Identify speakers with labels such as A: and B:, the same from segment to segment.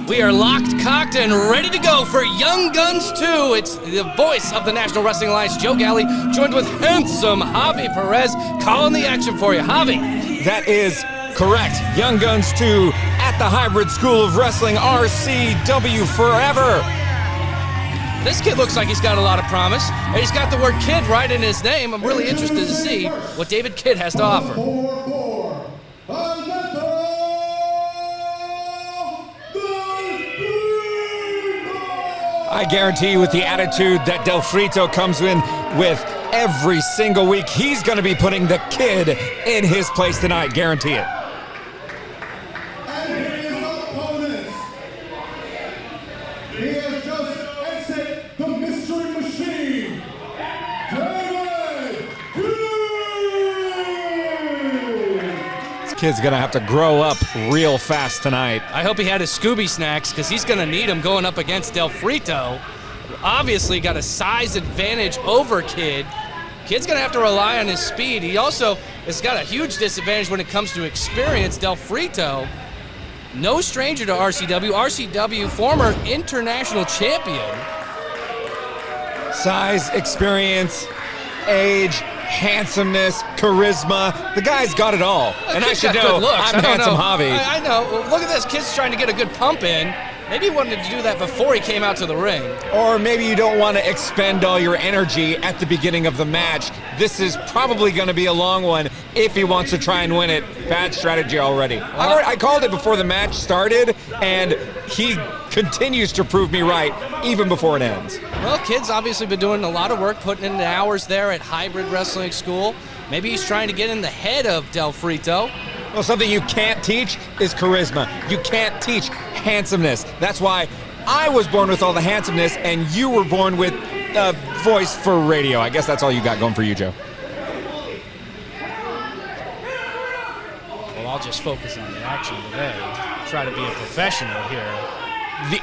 A: We are locked, cocked, and ready to go for Young Guns 2. It's the voice of the National Wrestling Alliance, Joe Galli, joined with handsome Javi Perez, calling the action for you. Javi.
B: That is correct. Young Guns 2 at the Hybrid School of Wrestling, RCW forever.
A: This kid looks like he's got a lot of promise, and he's got the word kid right in his name. I'm really interested to see what David Kidd has to offer.
B: I guarantee you, with the attitude that Del Frito comes in with every single week, he's going to be putting the kid in his place tonight. Guarantee it.
C: And his opponent, he has just exited the mystery machine, David
B: This kid's going to have to grow up real fast tonight.
A: I hope he had his Scooby snacks, because he's going to need them going up against Del Frito. Obviously got a size advantage over Kidd. Kidd's going to have to rely on his speed. He also has got a huge disadvantage when it comes to experience. Del Frito, no stranger to RCW. RCW, former international champion.
B: Size, experience, age, handsomeness, charisma. The guy's got it all. And I should know, I'm handsome Javi.
A: I know. Well, look at this. Kid's trying to get a good pump in. Maybe he wanted to do that before he came out to the ring.
B: Or maybe you don't want to expend all your energy at the beginning of the match. This is probably going to be a long one if he wants to try and win it. Bad strategy already. I called it before the match started, and he continues to prove me right even before it ends.
A: Well, Kidd's obviously been doing a lot of work, putting in the hours there at Hybrid Wrestling School. Maybe he's trying to get in the head of Del Frito.
B: Well, something you can't teach is charisma. You can't teach handsomeness. That's why I was born with all the handsomeness, and you were born with a voice for radio. I guess that's all you got going for you, Joe.
A: Well, I'll just focus on the action today. Try to be a professional here.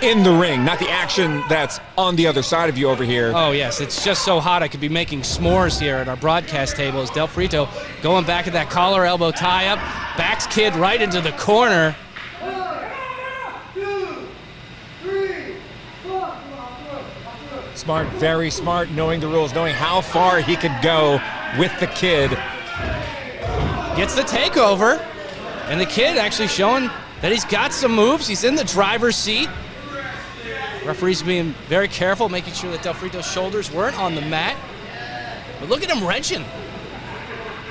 B: In the ring, not the action that's on the other side of you over here.
A: Oh, yes. It's just so hot I could be making s'mores here at our broadcast table as Del Frito going back at that collar elbow tie-up. Backs Kidd right into the corner.
C: 1, 2, 3, 4.
B: Smart, very smart, knowing the rules, knowing how far he could go with the kid.
A: Gets the takeover, and the kid actually showing that he's got some moves. He's in the driver's seat. Referee's being very careful, making sure that Del Frito's shoulders weren't on the mat. But look at him wrenching.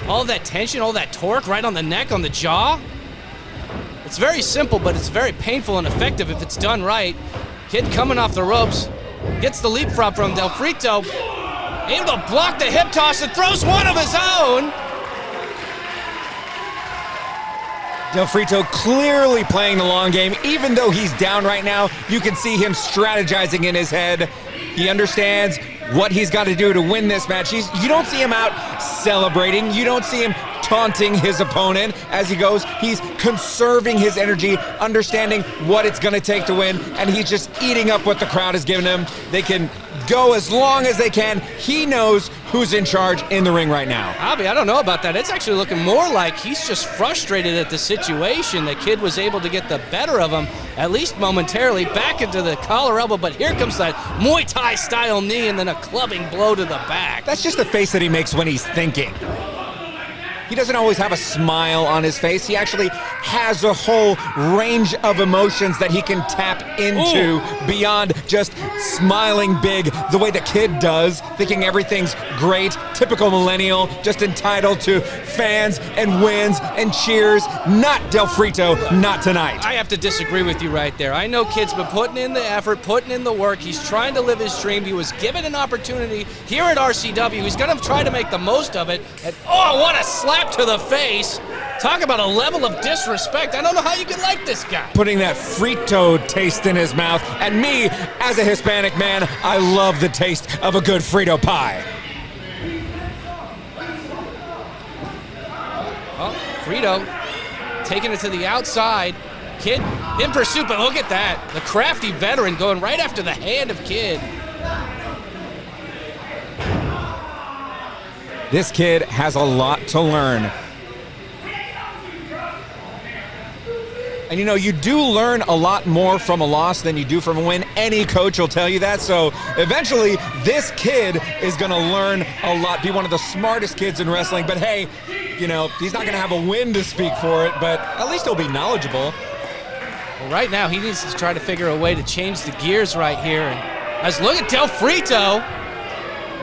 A: All that tension, all that torque right on the neck, on the jaw. It's very simple, but it's very painful and effective if it's done right. Kid coming off the ropes, gets the leapfrog from Del Frito, able to block the hip toss and throws one of his own.
B: Del Frito clearly playing the long game. Even though he's down right now, you can see him strategizing in his head. He understands what he's got to do to win this match. You don't see him out celebrating. You don't see him taunting his opponent as he goes. He's conserving his energy, understanding what it's going to take to win, and he's just eating up what the crowd is giving him. They can go as long as they can. He knows who's in charge in the ring right now.
A: Javi, I don't know about that. It's actually looking more like he's just frustrated at the situation. The kid was able to get the better of him, at least momentarily, back into the collar elbow, but here comes that Muay Thai style knee and then a clubbing blow to the back.
B: That's just the face that he makes when he's thinking. He doesn't always have a smile on his face. He actually has a whole range of emotions that he can tap into beyond just smiling big the way the kid does, thinking everything's great, typical millennial, just entitled to fans and wins and cheers. Not Del Frito, not tonight.
A: I have to disagree with you right there. I know Kid's been putting in the effort, putting in the work. He's trying to live his dream. He was given an opportunity here at RCW. He's going to try to make the most of it. And oh, what a slap to the face. Talk about a level of disrespect. I don't know how you can like this guy.
B: Putting that Frito taste in his mouth. And me, as a Hispanic man, I love the taste of a good Frito pie.
A: Oh, Frito taking it to the outside. Kid in pursuit, but look at that. The crafty veteran going right after the hand of Kid.
B: This kid has a lot to learn. And you know, you do learn a lot more from a loss than you do from a win. Any coach will tell you that. So eventually, this kid is going to learn a lot, be one of the smartest kids in wrestling. But hey, you know, he's not going to have a win to speak for it, but at least he'll be knowledgeable.
A: Well, right now, he needs to try to figure a way to change the gears right here. And let's look at Del Frito.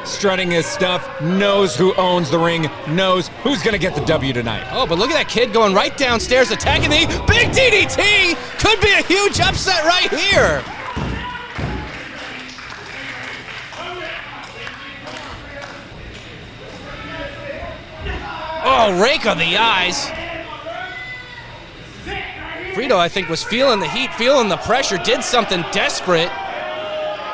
B: Strutting his stuff, knows who owns the ring, knows who's going to get the W tonight.
A: Oh, but look at that kid going right downstairs, attacking the big DDT. Could be a huge upset right here. Oh, rake of the eyes. Frito, I think, was feeling the heat, feeling the pressure, did something desperate.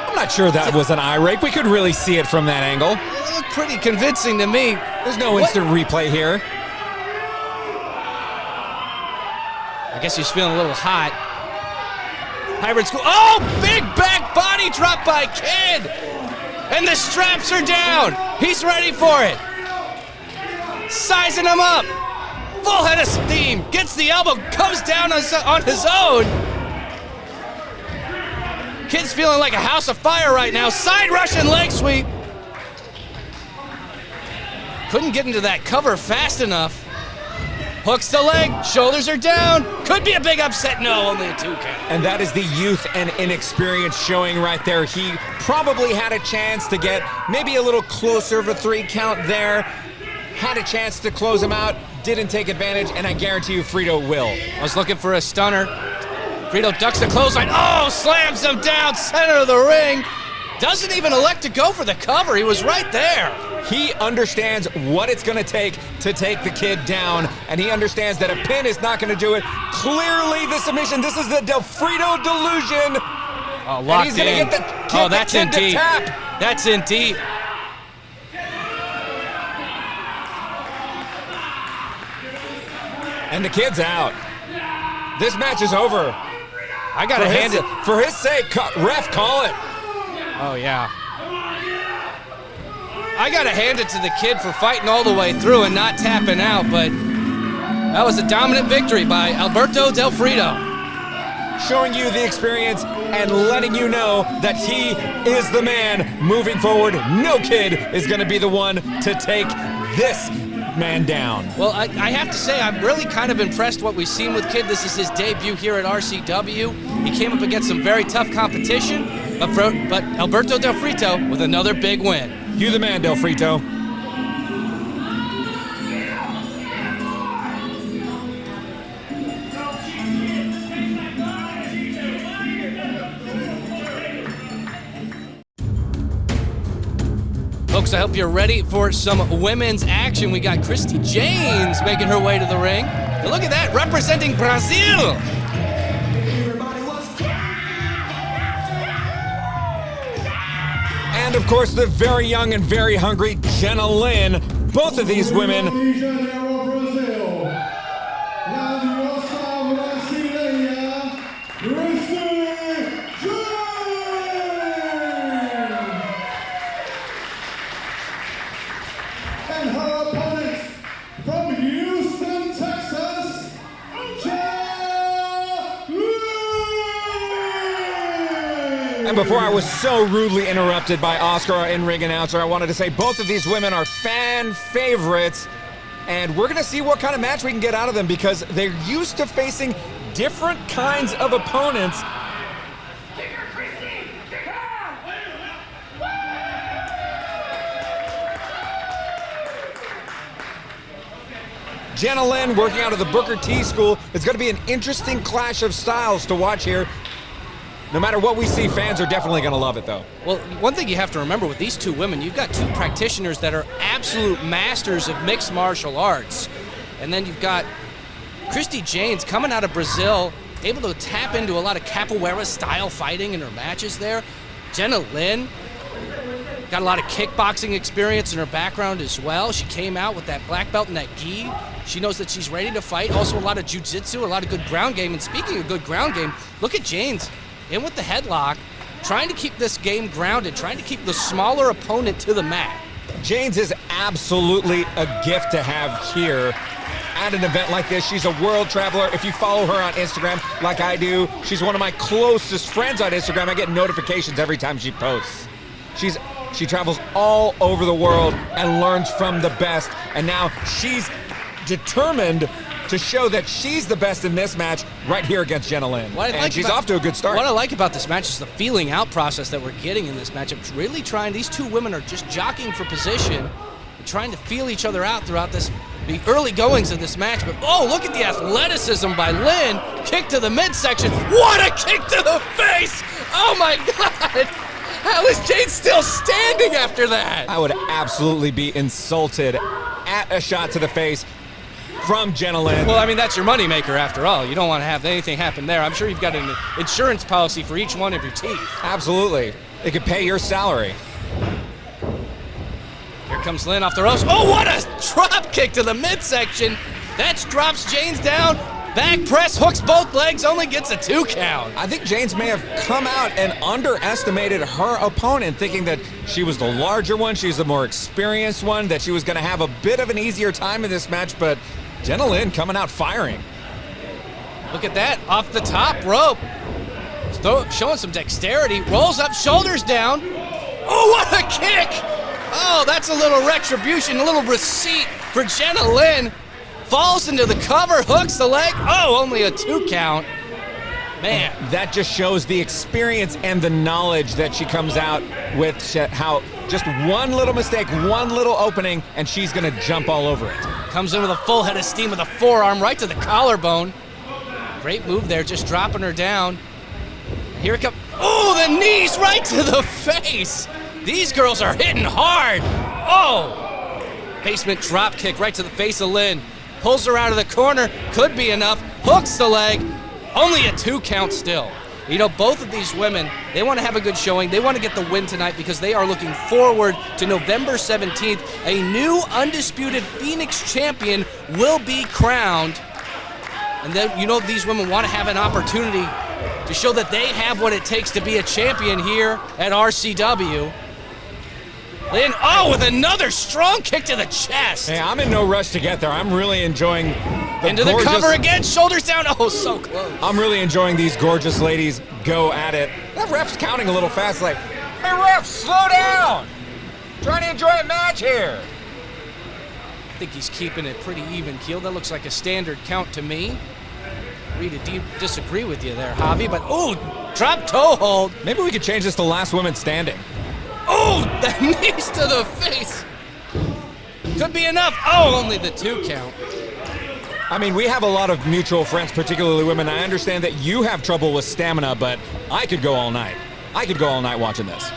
B: I'm not sure that was an eye rake. We could really see it from that angle.
A: It looked pretty convincing to me.
B: There's no instant replay here.
A: I guess he's feeling a little hot. Hybrid school. Oh, big back body drop by Kid. And the straps are down. He's ready for it. Sizing him up. Full head of steam. Gets the elbow, comes down on his own. Kid's feeling like a house of fire right now. Side Russian leg sweep. Couldn't get into that cover fast enough. Hooks the leg, shoulders are down. Could be a big upset. No, only a 2 count.
B: And that is the youth and inexperience showing right there. He probably had a chance to get maybe a little closer of a 3 count there. Had a chance to close him out, didn't take advantage, and I guarantee you Frito will.
A: I was looking for a stunner. Frito ducks the clothesline. Oh, slams him down, center of the ring. Doesn't even elect to go for the cover. He was right there.
B: He understands what it's going to take the kid down, and he understands that a pin is not going to do it. Clearly the submission. This is the Del Frito delusion.
A: Oh, locked
B: and he's going to get
A: that's
B: the
A: in
B: kid to
A: deep.
B: tap.
A: That's in deep.
B: And the kid's out. This match is over.
A: I got to hand it.
B: For his sake, ref, call it.
A: Oh, yeah. I got to hand it to the kid for fighting all the way through and not tapping out, but that was a dominant victory by Alberto Del Frito.
B: Showing you the experience and letting you know that he is the man moving forward. No kid is going to be the one to take this man down.
A: Well, I have to say, I'm really kind of impressed what we've seen with Kid. This is his debut here at RCW. He came up against some very tough competition, but Alberto Del Frito with another big win.
B: You the man, Del Frito.
A: Folks, I hope you're ready for some women's action. We got Christi Jaynes making her way to the ring. And look at that, representing Brazil.
B: And of course, the very young and very hungry Jenna Lynn. Both of these women. And before I was so rudely interrupted by Oscar, our in-ring announcer, I wanted to say both of these women are fan favorites, and we're going to see what kind of match we can get out of them because they're used to facing different kinds of opponents. Jenna Lynn working out of the Booker T school. It's going to be an interesting clash of styles to watch here. No matter what we see, fans are definitely going to love it, though.
A: Well, one thing you have to remember with these two women, you've got two practitioners that are absolute masters of mixed martial arts. And then you've got Christi Jaynes coming out of Brazil, able to tap into a lot of capoeira-style fighting in her matches there. Jenna Lynn got a lot of kickboxing experience in her background as well. She came out with that black belt and that gi. She knows that she's ready to fight. Also a lot of jiu-jitsu, a lot of good ground game. And speaking of good ground game, look at Jaynes. In with the headlock, trying to keep this game grounded, trying to keep the smaller opponent to the mat.
B: Jaynes is absolutely a gift to have here at an event like this. She's a world traveler. If you follow her on Instagram like I do, she's one of my closest friends on Instagram. I get notifications every time she posts. She travels all over the world and learns from the best. And now she's determined to show that she's the best in this match right here against Jenna Lynn. And she's off to a good start.
A: What I like about this match is the feeling out process that we're getting in this matchup. It's really trying, these two women are just jockeying for position, and trying to feel each other out throughout the early goings of this match. But oh, look at the athleticism by Lynn. Kick to the midsection. What a kick to the face! Oh my God! How is Jaynes still standing after that?
B: I would absolutely be insulted at a shot to the face from Jenna Lynn.
A: Well, I mean, that's your moneymaker after all. You don't want to have anything happen there. I'm sure you've got an insurance policy for each one of your teeth.
B: Absolutely. It could pay your salary.
A: Here comes Lynn off the ropes. Oh, what a drop kick to the midsection. That drops Jaynes down. Back press, hooks both legs, only gets a 2 count.
B: I think Jaynes may have come out and underestimated her opponent, thinking that she was the larger one, she's the more experienced one, that she was going to have a bit of an easier time in this match, but Jenna Lynn coming out firing.
A: Look at that, off the top rope. Showing some dexterity, rolls up, shoulders down. Oh, what a kick! Oh, that's a little retribution, a little receipt for Jenna Lynn. Falls into the cover, hooks the leg. Oh, only a 2 count. Man.
B: That just shows the experience and the knowledge that she comes out with, how just one little mistake, one little opening, and she's going to jump all over it.
A: Comes in with a full head of steam with a forearm right to the collarbone. Great move there, just dropping her down. Here it comes. Oh, the knees right to the face. These girls are hitting hard. Oh. Basement drop kick right to the face of Lynn. Pulls her out of the corner, could be enough, hooks the leg, only a 2 count still. You know, both of these women, they want to have a good showing. They want to get the win tonight because they are looking forward to November 17th. A new undisputed Phoenix champion will be crowned. And then, you know, these women want to have an opportunity to show that they have what it takes to be a champion here at RCW. Lynn, oh, with another strong kick to the chest.
B: Hey, I'm in no rush to get there. I'm really enjoying the
A: into the cover again, shoulders down. Oh, so close.
B: I'm really enjoying these gorgeous ladies go at it. That ref's counting a little fast, like, hey, ref, slow down. I'm trying to enjoy a match here.
A: I think he's keeping it pretty even keel. That looks like a standard count to me. Really disagree with you there, Javi, but oh, drop toe hold.
B: Maybe we could change this to last women standing.
A: Oh, the knees to the face. Could be enough. Oh, only the 2 count.
B: I mean, we have a lot of mutual friends, particularly women. I understand that you have trouble with stamina, but I could go all night. I could go all night watching this.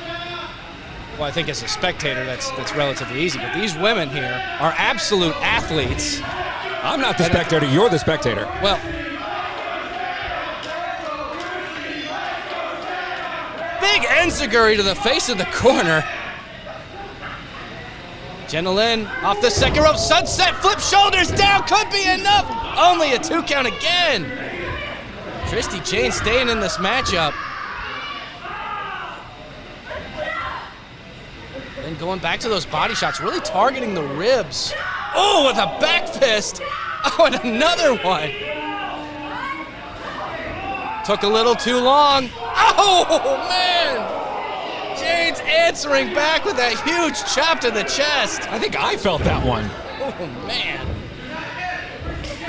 A: Well, I think as a spectator, that's relatively easy. But these women here are absolute athletes.
B: I'm not the spectator. You're the spectator.
A: Well, big enziguri to the face of the corner. Jenna Lynn off the second rope, sunset flip, shoulders down, could be enough. Only a 2 count again. Christi Jaynes staying in this matchup. Then going back to those body shots, really targeting the ribs. Oh, with a back fist. Oh, and another one. Took a little too long. Oh, man. Jaynes answering back with that huge chop to the chest.
B: I think I felt that one.
A: Oh, man.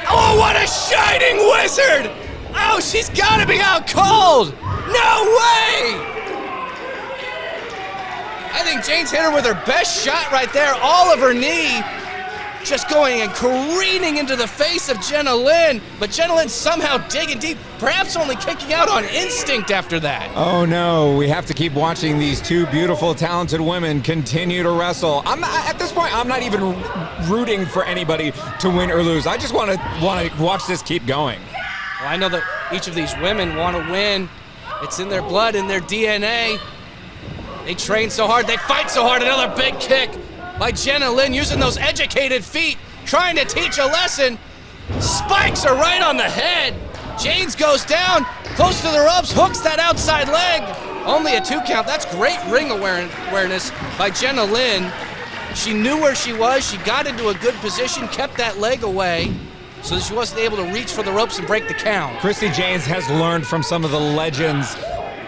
A: Oh, what a shining wizard. Oh, she's got to be out cold. No way. I think Jaynes hit her with her best shot right there. All of her knee. Just going and careening into the face of Jenna Lynn, but Jenna Lynn somehow digging deep, perhaps only kicking out on instinct after that.
B: Oh no, we have to keep watching these two beautiful, talented women continue to wrestle. At this point, I'm not even rooting for anybody to win or lose. I just want to watch this keep going.
A: Well, I know that each of these women want to win. It's in their blood, in their DNA. They train so hard, they fight so hard. Another big kick by Jenna Lynn, using those educated feet, trying to teach a lesson. Spikes are right on the head. Jaynes goes down, close to the ropes, hooks that outside leg. Only a 2 count. That's great ring awareness by Jenna Lynn. She knew where she was. She got into a good position, kept that leg away. so that she wasn't able to reach for the ropes and break the count.
B: Christi Jaynes has learned from some of the legends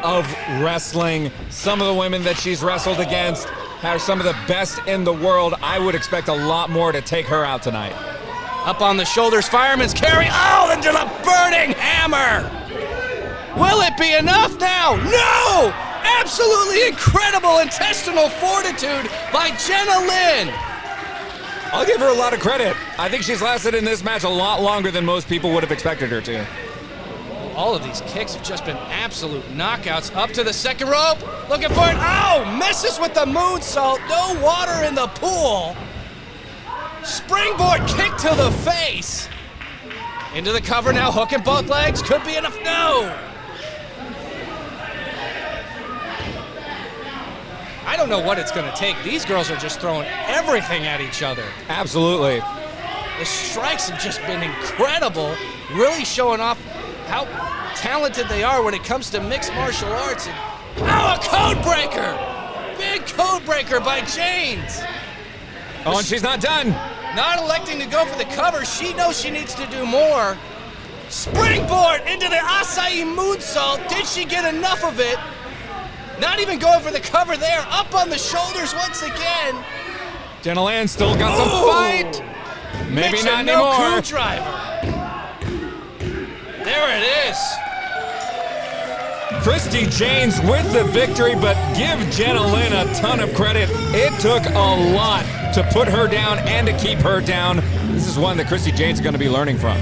B: of wrestling. Some of the women that she's wrestled against are some of the best in the world. I would expect a lot more to take her out tonight.
A: Up on the shoulders, fireman's carry. Oh, into the burning hammer. Will it be enough now? No! Absolutely incredible intestinal fortitude by Jenna Lynn.
B: I'll give her a lot of credit. I think she's lasted in this match a lot longer than most people would have expected her to.
A: All of these kicks have just been absolute knockouts. Up to the second rope, looking for it. Oh, misses with the moonsault. No water in the pool. Springboard kick to the face. Into the cover now, hooking both legs. Could be enough. No. I don't know what it's going to take. These girls are just throwing everything at each other.
B: Absolutely.
A: The strikes have just been incredible, really showing off how talented they are when it comes to mixed martial arts. And, oh, a code breaker! Big code breaker by Jaynes.
B: Oh, and she's not done.
A: Not electing to go for the cover. She knows she needs to do more. Springboard into the acai moonsault. Did she get enough of it? Not even going for the cover there. Up on the shoulders once again.
B: Jenna Lynn still got some fight. Maybe
A: Mitch
B: not
A: no
B: anymore.
A: Coup driver. There it is.
B: Christi Jaynes with the victory, but give Jenna Lynn a ton of credit. It took a lot to put her down and to keep her down. This is one that Christi Jaynes is going to be learning from.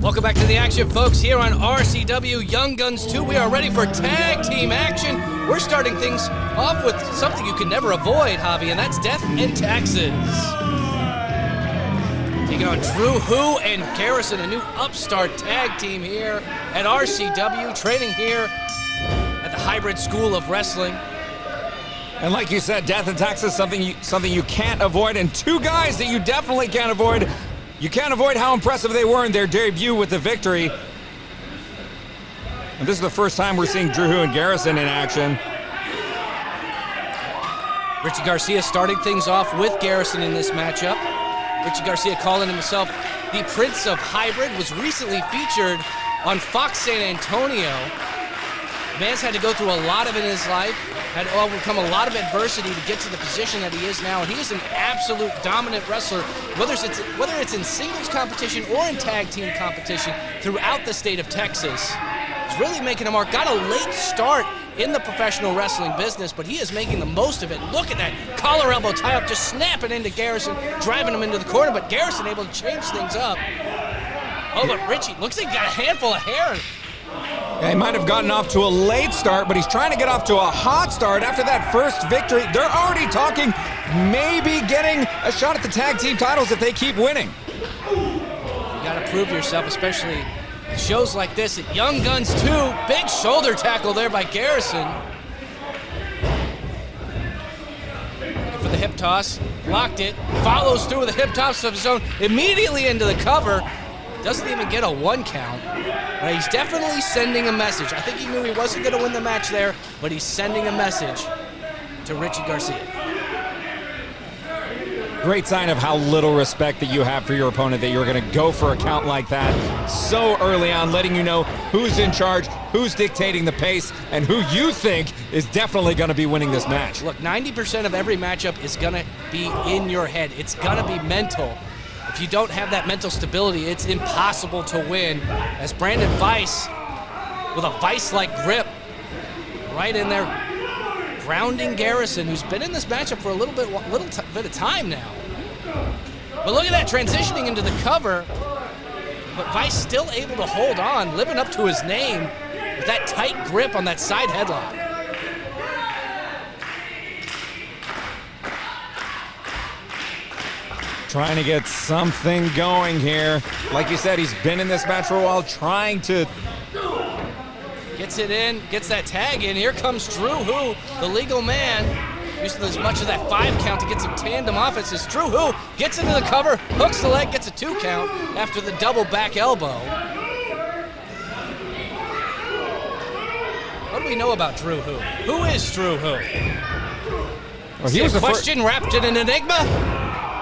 A: Welcome back to the action, folks, here on RCW Young Guns 2. We are ready for tag team action. We're starting things off with something you can never avoid, Javi, and that's death and taxes. Taking on Drew Who and Garrison, a new upstart tag team here at RCW, training here at the Hybrid School of Wrestling.
B: And like you said, death and taxes, something you can't avoid, and two guys that you definitely can't avoid. You can't avoid how impressive they were in their debut with the victory. And this is the first time we're seeing Drew Who and Garrison in action.
A: Richie Garcia starting things off with Garrison in this matchup. Richie Garcia calling himself the Prince of Hybrid, was recently featured on Fox San Antonio. Man's had to go through a lot of it in his life, had to overcome a lot of adversity to get to the position that he is now, and he is an absolute dominant wrestler, whether it's in singles competition or in tag team competition throughout the state of Texas. He's really making a mark. Got a late start in the professional wrestling business, but he is making the most of it. Look at that collar elbow tie up, just snapping into Garrison, driving him into the corner, but Garrison able to change things up. Oh, but Richie, looks like he got a handful of hair.
B: Yeah, he might have gotten off to a late start, but he's trying to get off to a hot start after that first victory. They're already talking maybe getting a shot at the tag team titles if they keep winning.
A: You gotta prove yourself, especially at shows like this at Young Guns 2. Big shoulder tackle there by Garrison. Looking for the hip toss, blocked it, follows through with a hip toss of his own, immediately into the cover. Doesn't even get a 1 count. But he's definitely sending a message. I think he knew he wasn't going to win the match there, but he's sending a message to Richie Garcia.
B: Great sign of how little respect that you have for your opponent, that you're going to go for a count like that so early on, letting you know who's in charge, who's dictating the pace, and who you think is definitely going to be winning this match.
A: Look, 90% of every matchup is going to be in your head. It's going to be mental. If you don't have that mental stability, it's impossible to win. As Brandon Weiss, with a Weiss-like grip, right in there, grounding Garrison, who's been in this matchup for a little bit of time now. But look at that, transitioning into the cover, but Weiss still able to hold on, living up to his name with that tight grip on that side headlock.
B: Trying to get something going here. Like you said, he's been in this match for a while, trying to...
A: Gets it in, gets that tag in. Here comes Drew Who, the legal man, using as much of that 5 count to get some tandem offenses. Drew Who gets into the cover, hooks the leg, gets a 2 count after the double back elbow. What what do we know about Drew Who? Who is Drew Who?
B: Well, he was
A: a
B: the
A: question wrapped in an enigma?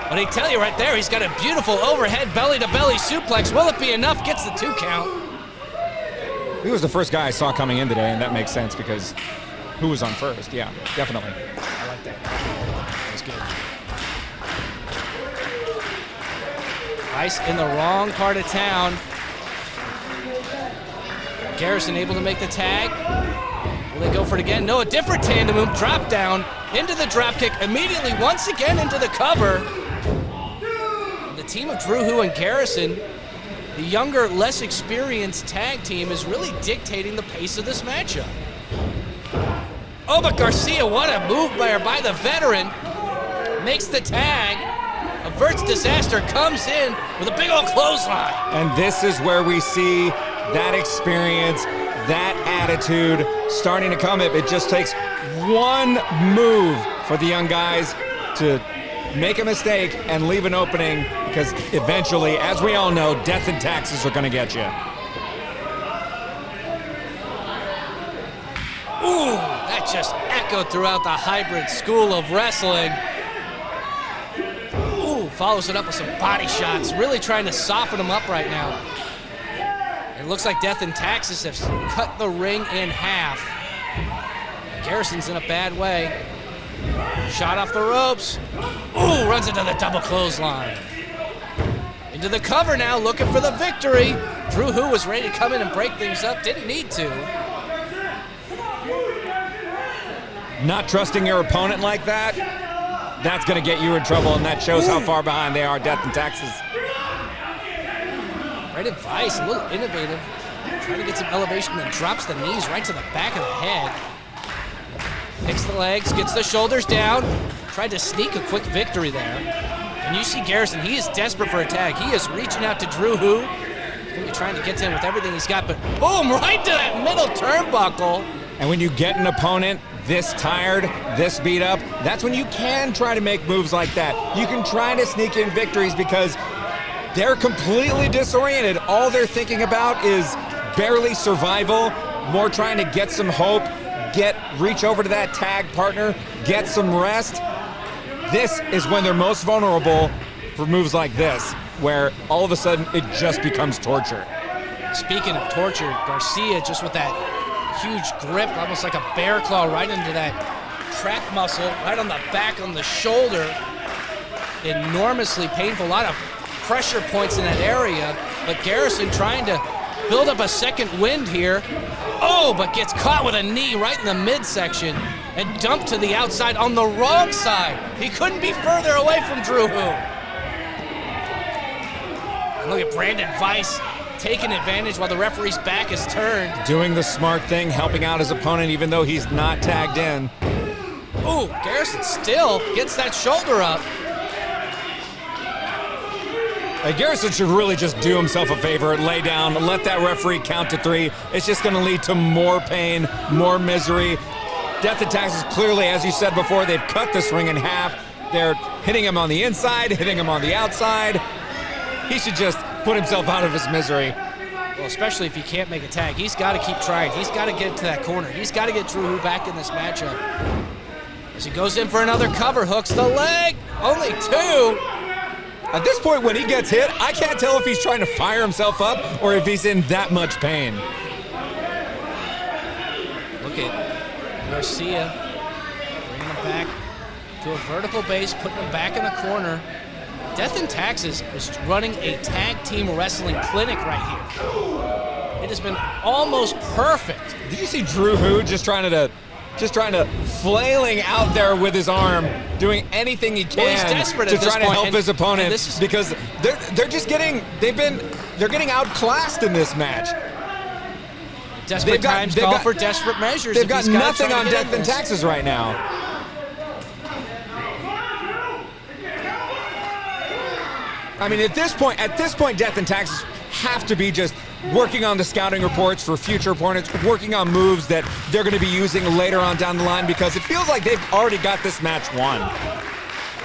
A: But I tell you right there, he's got a beautiful overhead belly-to-belly suplex. Will it be enough? Gets the 2 count.
B: He was the first guy I saw coming in today, and that makes sense because who was on first? Yeah, definitely.
A: I like that. That was good. Ice in the wrong part of town. Garrison able to make the tag. Will they go for it again? No, a different tandem move. Drop down into the drop kick. Immediately, once again, into the cover. The team of Drew Who and Garrison, the younger, less experienced tag team, is really dictating the pace of this matchup. Oh, but Garcia, what a move by the veteran. Makes the tag, averts disaster, comes in with a big old clothesline.
B: And this is where we see that experience, that attitude starting to come. It just takes one move for the young guys to make a mistake and leave an opening, because eventually, as we all know, death and taxes are going to get you.
A: Ooh, that just echoed throughout the hybrid school of wrestling. Ooh, follows it up with some body shots, really trying to soften him up right now. It looks like Death and Taxes have cut the ring in half. Garrison's in a bad way. Shot off the ropes. Ooh, runs into the double clothesline. Into the cover now, looking for the victory. Drew Who was ready to come in and break things up, didn't need to.
B: Not trusting your opponent like that, that's going to get you in trouble, and that shows how far behind they are, Death and Taxes.
A: Right advice, a little innovative. Trying to get some elevation, then drops the knees right to the back of the head. Picks the legs, gets the shoulders down. Tried to sneak a quick victory there. And you see Garrison, he is desperate for a tag. He is reaching out to Drew Who. He's going to be trying to get to him with everything he's got, but boom, right to that middle turnbuckle.
B: And when you get an opponent this tired, this beat up, that's when you can try to make moves like that. You can try to sneak in victories because they're completely disoriented. All they're thinking about is barely survival, more trying to get some hope, reach over to that tag partner, get some rest. This is when they're most vulnerable for moves like this, where all of a sudden it just becomes torture.
A: Speaking of torture, Garcia just with that huge grip, almost like a bear claw right into that trap muscle, right on the back, on the shoulder. Enormously painful, a lot of pressure points in that area, but Garrison trying to build up a second wind here. Oh, but gets caught with a knee right in the midsection and dumped to the outside on the wrong side. He couldn't be further away from Drew Who. And look at Brandon Weiss taking advantage while the referee's back is turned.
B: Doing the smart thing, helping out his opponent even though he's not tagged in.
A: Ooh, Garrison still gets that shoulder up.
B: Garrison should really just do himself a favor, lay down, let that referee count to 3. It's just going to lead to more pain, more misery. Death and Taxes, clearly, as you said before, they've cut this ring in half. They're hitting him on the inside, hitting him on the outside. He should just put himself out of his misery.
A: Well, especially if he can't make a tag. He's got to keep trying. He's got to get to that corner. He's got to get Drew Who back in this matchup. As he goes in for another cover, hooks the leg. Only 2.
B: At this point, when he gets hit, I can't tell if he's trying to fire himself up or if he's in that much pain.
A: Look at Garcia bringing him back to a vertical base, putting him back in the corner. Death and Taxes is running a tag team wrestling clinic right here. It has been almost perfect.
B: Did you see Drew Who just trying to flailing out there with his arm, doing anything he can to try to help his opponent, because they're getting outclassed in this match.
A: Desperate times call for desperate measures.
B: They've got nothing on Death and Taxes right now. I mean, at this point, Death and Taxes have to be just working on the scouting reports for future opponents, working on moves that they're going to be using later on down the line, because it feels like they've already got this match won.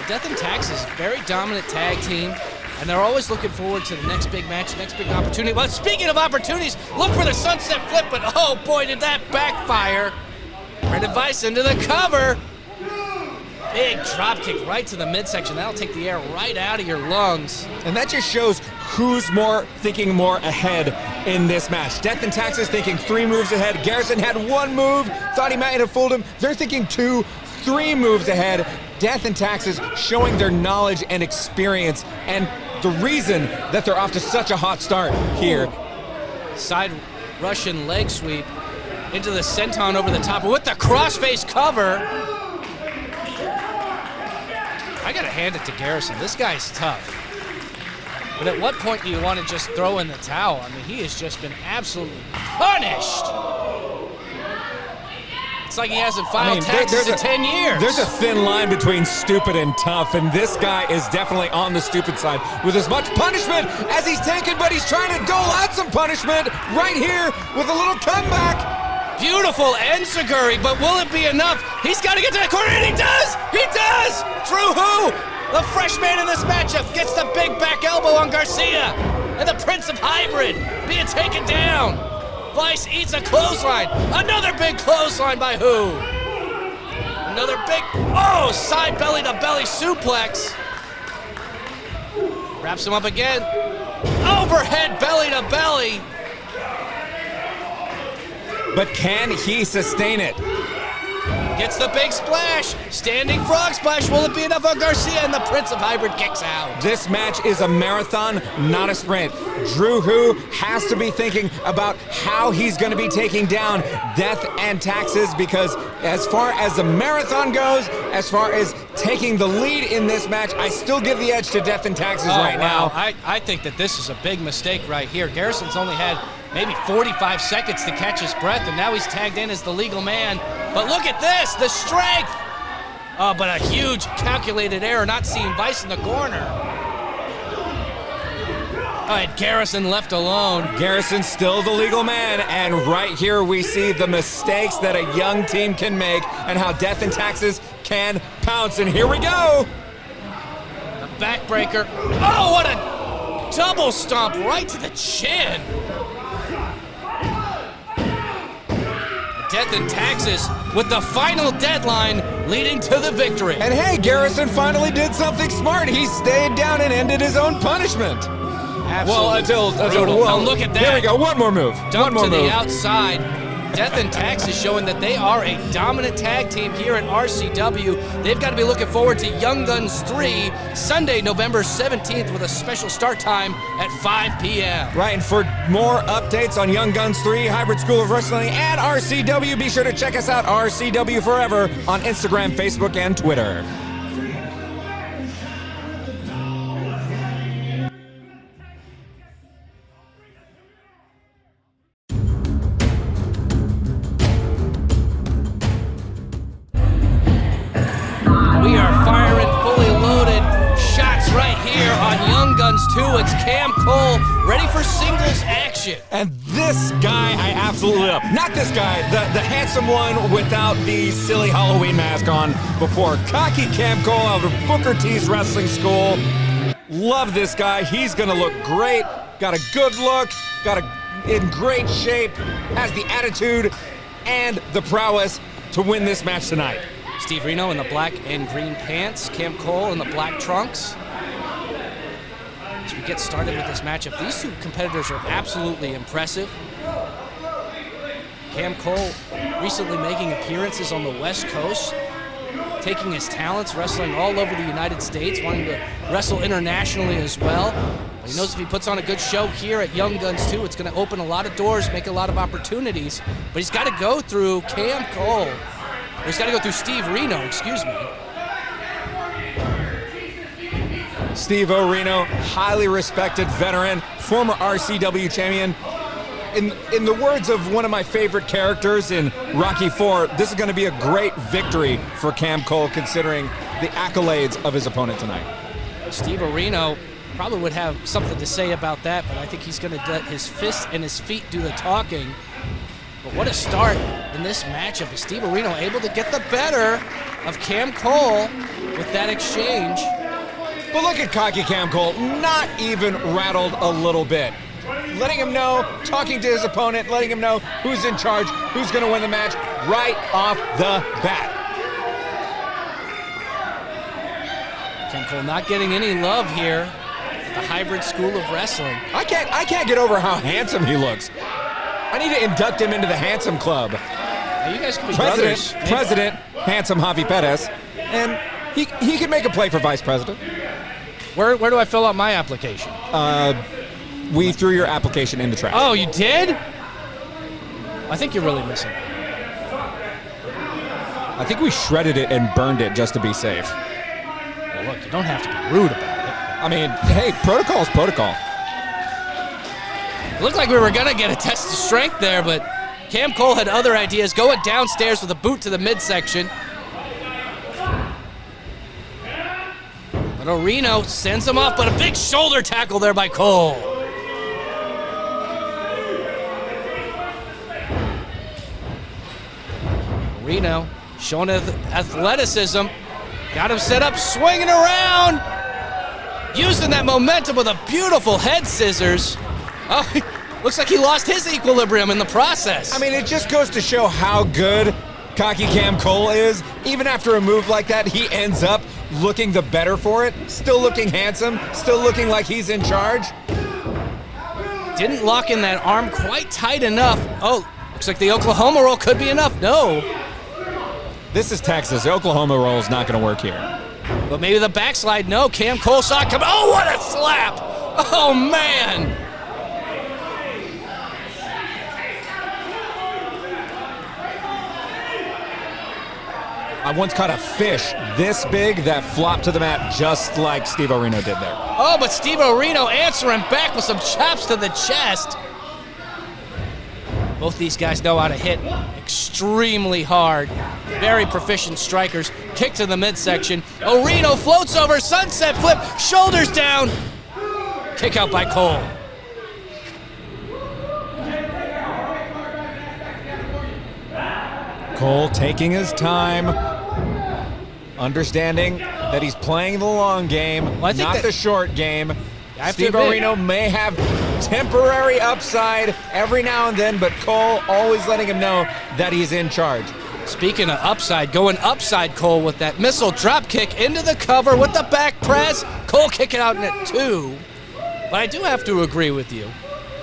A: Death and Taxes, very dominant tag team. And they're always looking forward to the next big match, next big opportunity. Well, speaking of opportunities, look for the sunset flip, but oh boy, did that backfire. Brandon Weiss into the cover. Big drop kick right to the midsection. That'll take the air right out of your lungs.
B: And that just shows who's thinking more ahead in this match. Death and Taxes thinking 3 moves ahead. Garrison had 1 move, thought he might have fooled him. They're thinking 2, 3 moves ahead. Death and Taxes showing their knowledge and experience and the reason that they're off to such a hot start here.
A: Side Russian leg sweep into the senton over the top with the crossface cover. I gotta hand it to Garrison. This guy's tough. But at what point do you want to just throw in the towel? I mean, he has just been absolutely punished. It's like he hasn't filed taxes in 10 years.
B: There's a thin line between stupid and tough, and this guy is definitely on the stupid side with as much punishment as he's taken, but he's trying to dole out some punishment right here with a little comeback.
A: Beautiful enziguri, but will it be enough? He's got to get to the corner, and he does! He does! Drew Hu, the fresh man in this matchup, gets the big back elbow on Garcia, and the Prince of Hybrid being taken down. Weiss eats a clothesline. Another big clothesline by Hu. Another big, side belly to belly suplex. Wraps him up again. Overhead belly to belly.
B: But can he sustain it?
A: Gets the big splash. Standing frog splash. Will it be enough on Garcia? And the Prince of Hybrid kicks out.
B: This match is a marathon, not a sprint. Drew Hu has to be thinking about how he's going to be taking down Death and Taxes, because as far as the marathon goes, as far as taking the lead in this match, I still give the edge to Death and Taxes now.
A: I think that this is a big mistake right here. Garrison's only had maybe 45 seconds to catch his breath, and now he's tagged in as the legal man. But look at this, the strength. Oh, but a huge calculated error, not seeing Weiss in the corner. All right, Garrison left alone.
B: Garrison's still the legal man, and right here we see the mistakes that a young team can make and how Death and Taxes can pounce, and here we go.
A: The backbreaker. Oh, what a double stomp right to the chin. Death and Taxes with the final deadline leading to the victory.
B: And hey, Garrison finally did something smart. He stayed down and ended his own punishment.
A: Absolutely.
B: Well,
A: now look at that.
B: Here we go, one more move.
A: Dump to the outside. Death and Taxes showing that they are a dominant tag team here at RCW. They've got to be looking forward to Young Guns 3, Sunday, November 17th, with a special start time at 5 p.m.
B: Right, and for more updates on Young Guns 3, Hybrid School of Wrestling, and RCW, be sure to check us out, RCW Forever, on Instagram, Facebook, and Twitter.
A: We are firing fully loaded shots right here on Young Guns 2. It's Cam Cole ready for singles action.
B: And this guy I absolutely love. Not this guy, the handsome one without the silly Halloween mask on before. Cocky Cam Cole out of Booker T's Wrestling School. Love this guy. He's gonna look great. Got a good look, in great shape, has the attitude and the prowess to win this match tonight.
A: Steve Reno in the black and green pants, Cam Cole in the black trunks. As we get started with this matchup, these two competitors are absolutely impressive. Cam Cole recently making appearances on the West Coast, taking his talents, wrestling all over the United States, wanting to wrestle internationally as well. But he knows if he puts on a good show here at Young Guns 2, it's going to open a lot of doors, make a lot of opportunities. But he's got to go through Cam Cole. He's got to go through Steve Reno, excuse me.
B: Steve Reno, highly respected veteran, former RCW champion. In the words of one of my favorite characters in Rocky IV, this is going to be a great victory for Cam Cole, considering the accolades of his opponent tonight.
A: Steve Reno probably would have something to say about that, but I think he's going to let his fists and his feet do the talking. But what a start in this matchup. Is Steve Reno able to get the better of Cam Cole with that exchange?
B: But look at cocky Cam Cole, not even rattled a little bit. Letting him know, talking to his opponent, letting him know who's in charge, who's going to win the match right off the bat.
A: Cam Cole not getting any love here at the hybrid school of wrestling.
B: I can't get over how handsome he looks. I need to induct him into the handsome club.
A: Now you guys could be brothers.
B: President, handsome Javi Perez, and he can make a play for vice president.
A: Where do I fill out my application?
B: We threw your application in the trash.
A: Oh, you did? I think you're really missing it.
B: I think we shredded it and burned it just to be safe.
A: Well, look, you don't have to be rude about it.
B: I mean, hey, protocol's protocol.
A: It looked like we were going to get a test of strength there, but Cam Cole had other ideas, going downstairs with a boot to the midsection. But Reno sends him off, but a big shoulder tackle there by Cole. Reno showing athleticism. Got him set up, swinging around. Using that momentum with a beautiful head scissors. Oh, looks like he lost his equilibrium in the process.
B: I mean, it just goes to show how good cocky Cam Cole is. Even after a move like that, he ends up looking the better for it. Still looking handsome, still looking like he's in charge.
A: Didn't lock in that arm quite tight enough. Oh, looks like the Oklahoma roll could be enough. No.
B: This is Texas. The Oklahoma roll is not going to work here.
A: But maybe the backslide. No, Cam Cole saw it come. Oh, what a slap. Oh, man.
B: I once caught a fish this big that flopped to the mat just like Steve Reno did there.
A: Oh, but Steve Reno answering back with some chops to the chest. Both these guys know how to hit extremely hard. Very proficient strikers. Kick to the midsection. Reno floats over, sunset flip, shoulders down. Kick out by Cole.
B: Cole taking his time, understanding that he's playing the long game, not the short game. Steve Reno may have temporary upside every now and then, but Cole always letting him know that he's in charge.
A: Speaking of upside, going upside Cole with that missile drop kick into the cover with the back press. Cole kicking out in it too. But I do have to agree with you.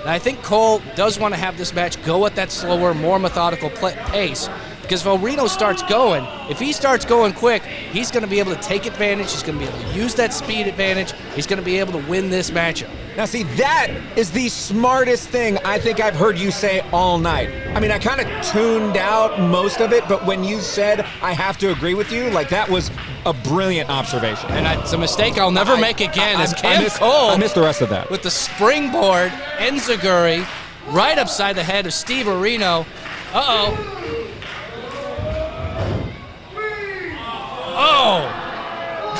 A: And I think Cole does want to have this match go at that slower, more methodical pace. Because if Reno starts going, if he starts going quick, he's going to be able to take advantage. He's going to be able to use that speed advantage. He's going to be able to win this matchup.
B: Now, see, that is the smartest thing I think I've heard you say all night. I mean, I kind of tuned out most of it, but when you said I have to agree with you, like that was a brilliant observation.
A: And it's a mistake I'll never make again.
B: I missed the rest of that.
A: With the springboard, enziguri, right upside the head of Steve Reno. Uh-oh. Oh,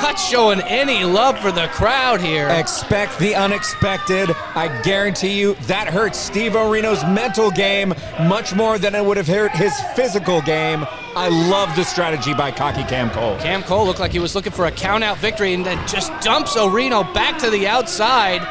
A: not showing any love for the crowd here.
B: Expect the unexpected. I guarantee you that hurts Steve Reno's mental game much more than it would have hurt his physical game. I love the strategy by cocky Cam Cole.
A: Cam Cole looked like he was looking for a count-out victory and then just dumps Reno back to the outside.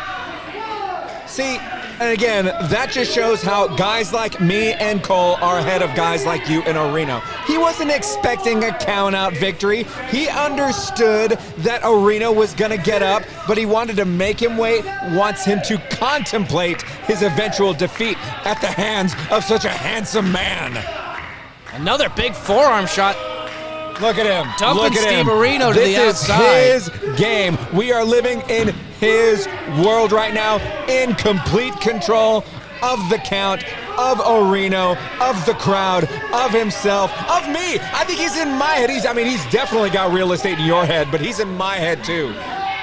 B: See, and again, that just shows how guys like me and Cole are ahead of guys like you and Reno. He wasn't expecting a count-out victory. He understood that Reno was going to get up, but he wanted to make him wait, wants him to contemplate his eventual defeat at the hands of such a handsome man.
A: Another big forearm shot.
B: Look at him.
A: Dumping Steve Reno to the outside.
B: This is his game. We are living in his world right now, in complete control of the count, of Reno, of the crowd, of himself, of me. I think he's in my head. He's definitely got real estate in your head, but he's in my head too.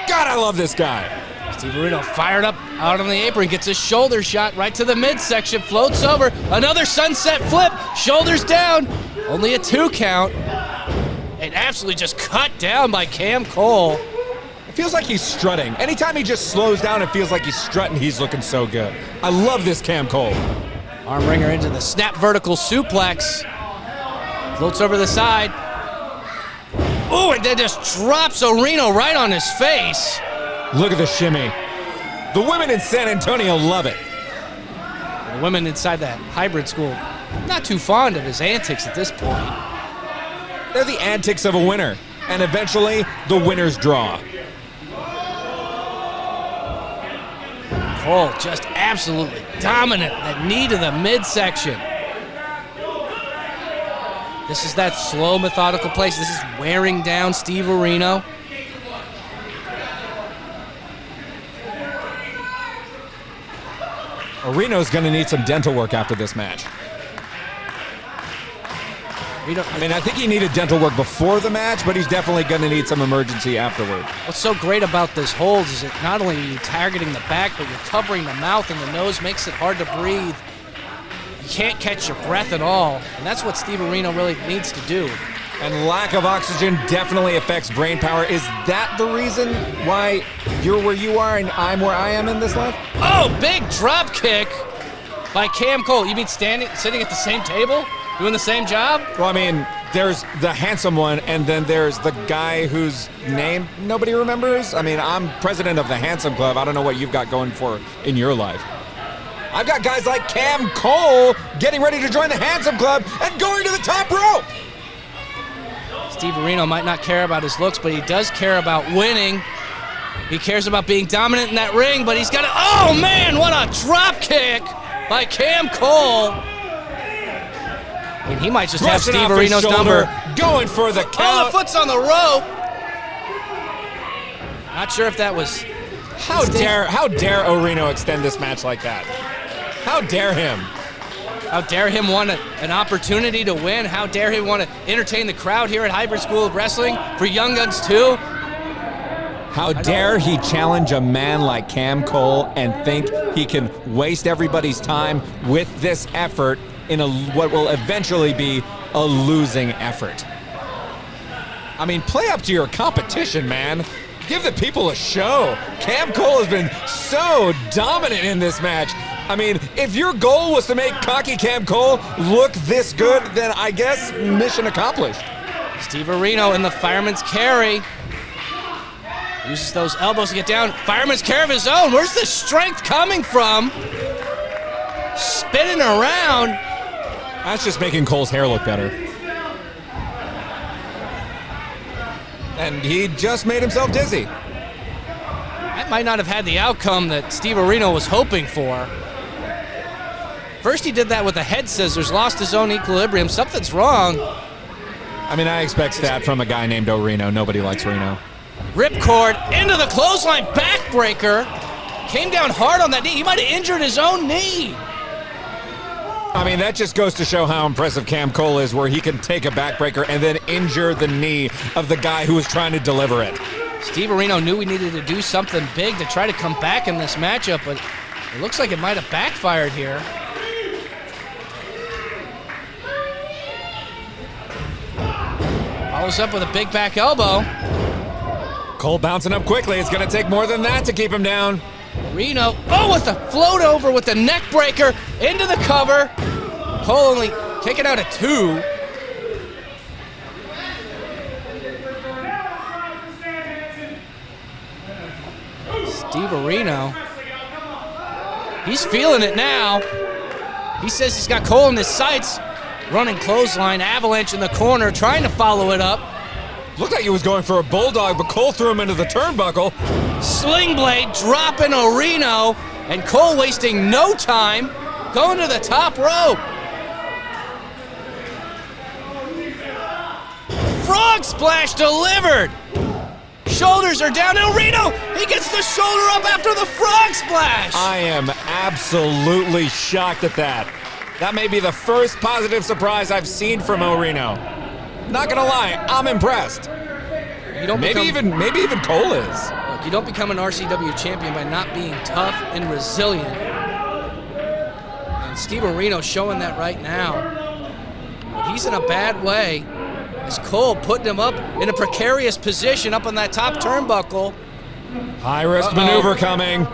B: God, I love this guy.
A: Steve Reno fired up out on the apron, gets a shoulder shot right to the midsection, floats over, another sunset flip, shoulders down, only a 2 count. And absolutely just cut down by Cam Cole.
B: It feels like he's strutting. Anytime he just slows down, it feels like he's strutting. He's looking so good. I love this Cam Cole.
A: Arm wringer into the snap vertical suplex. Floats over the side. Ooh, and then just drops Reno right on his face.
B: Look at the shimmy. The women in San Antonio love it.
A: The women inside that hybrid school, not too fond of his antics at this point.
B: They're the antics of a winner, and eventually the winners draw.
A: Cole just absolutely dominant. That knee to the midsection. This is that slow, methodical place. This is wearing down Steve Areno.
B: Areno's going to need some dental work after this match. I think he needed dental work before the match, but he's definitely going to need some emergency afterward.
A: What's so great about this holds is that not only are you targeting the back, but you're covering the mouth and the nose, makes it hard to breathe. You can't catch your breath at all, and that's what Steve Areno really needs to do.
B: And lack of oxygen definitely affects brain power. Is that the reason why you're where you are and I'm where I am in this life?
A: Oh, big drop kick by Cam Cole. You mean sitting at the same table? Doing the same job?
B: Well, I mean, there's the handsome one, and then there's the guy whose name nobody remembers. I mean, I'm president of the Handsome Club. I don't know what you've got going for in your life. I've got guys like Cam Cole getting ready to join the Handsome Club and going to the top rope.
A: Steve Areno might not care about his looks, but he does care about winning. He cares about being dominant in that ring, but he's got to... Oh, man, what a drop kick by Cam Cole. And he might just have Steve Areno's number.
B: Going for the count.
A: Oh, the foot's on the rope. Not sure if that was...
B: How dare Areno extend this match like that? How dare him?
A: How dare him want an opportunity to win? How dare he want to entertain the crowd here at Hybrid School of Wrestling for Young Guns 2?
B: How dare he challenge a man like Cam Cole and think he can waste everybody's time with this effort in what will eventually be a losing effort. I mean, play up to your competition, man. Give the people a show. Cam Cole has been so dominant in this match. I mean, if your goal was to make cocky Cam Cole look this good, then I guess mission accomplished.
A: Steve Areno in the fireman's carry. Uses those elbows to get down. Fireman's carry of his own. Where's the strength coming from? Spinning around.
B: That's just making Cole's hair look better. And he just made himself dizzy.
A: That might not have had the outcome that Steve Areno was hoping for. First he did that with the head scissors, lost his own equilibrium. Something's wrong.
B: I mean, I expect that from a guy named Areno. Nobody likes Reno.
A: Ripcord into the clothesline, backbreaker. Came down hard on that knee. He might have injured his own knee.
B: I mean, that just goes to show how impressive Cam Cole is, where he can take a backbreaker and then injure the knee of the guy who was trying to deliver it.
A: Steve Areno knew we needed to do something big to try to come back in this matchup, but it looks like it might have backfired here. Follows up with a big back elbow.
B: Cole bouncing up quickly. It's going to take more than that to keep him down.
A: Reno, with the float over with the neck breaker into the cover. Cole only kicking out at 2. Steve Areno, he's feeling it now. He says he's got Cole in his sights. Running clothesline, avalanche in the corner, trying to follow it up.
B: Looked like he was going for a bulldog, but Cole threw him into the turnbuckle.
A: Sling blade dropping Areno, and Cole wasting no time, going to the top rope. Frog splash delivered. Shoulders are down. Areno, he gets the shoulder up after the frog splash.
B: I am absolutely shocked at that. That may be the first positive surprise I've seen from Areno. Not gonna lie, I'm impressed. Maybe even Cole is.
A: Look, you don't become an RCW champion by not being tough and resilient. And Steve Areno showing that right now. But he's in a bad way. As Cole putting him up in a precarious position up on that top turnbuckle.
B: High risk maneuver coming.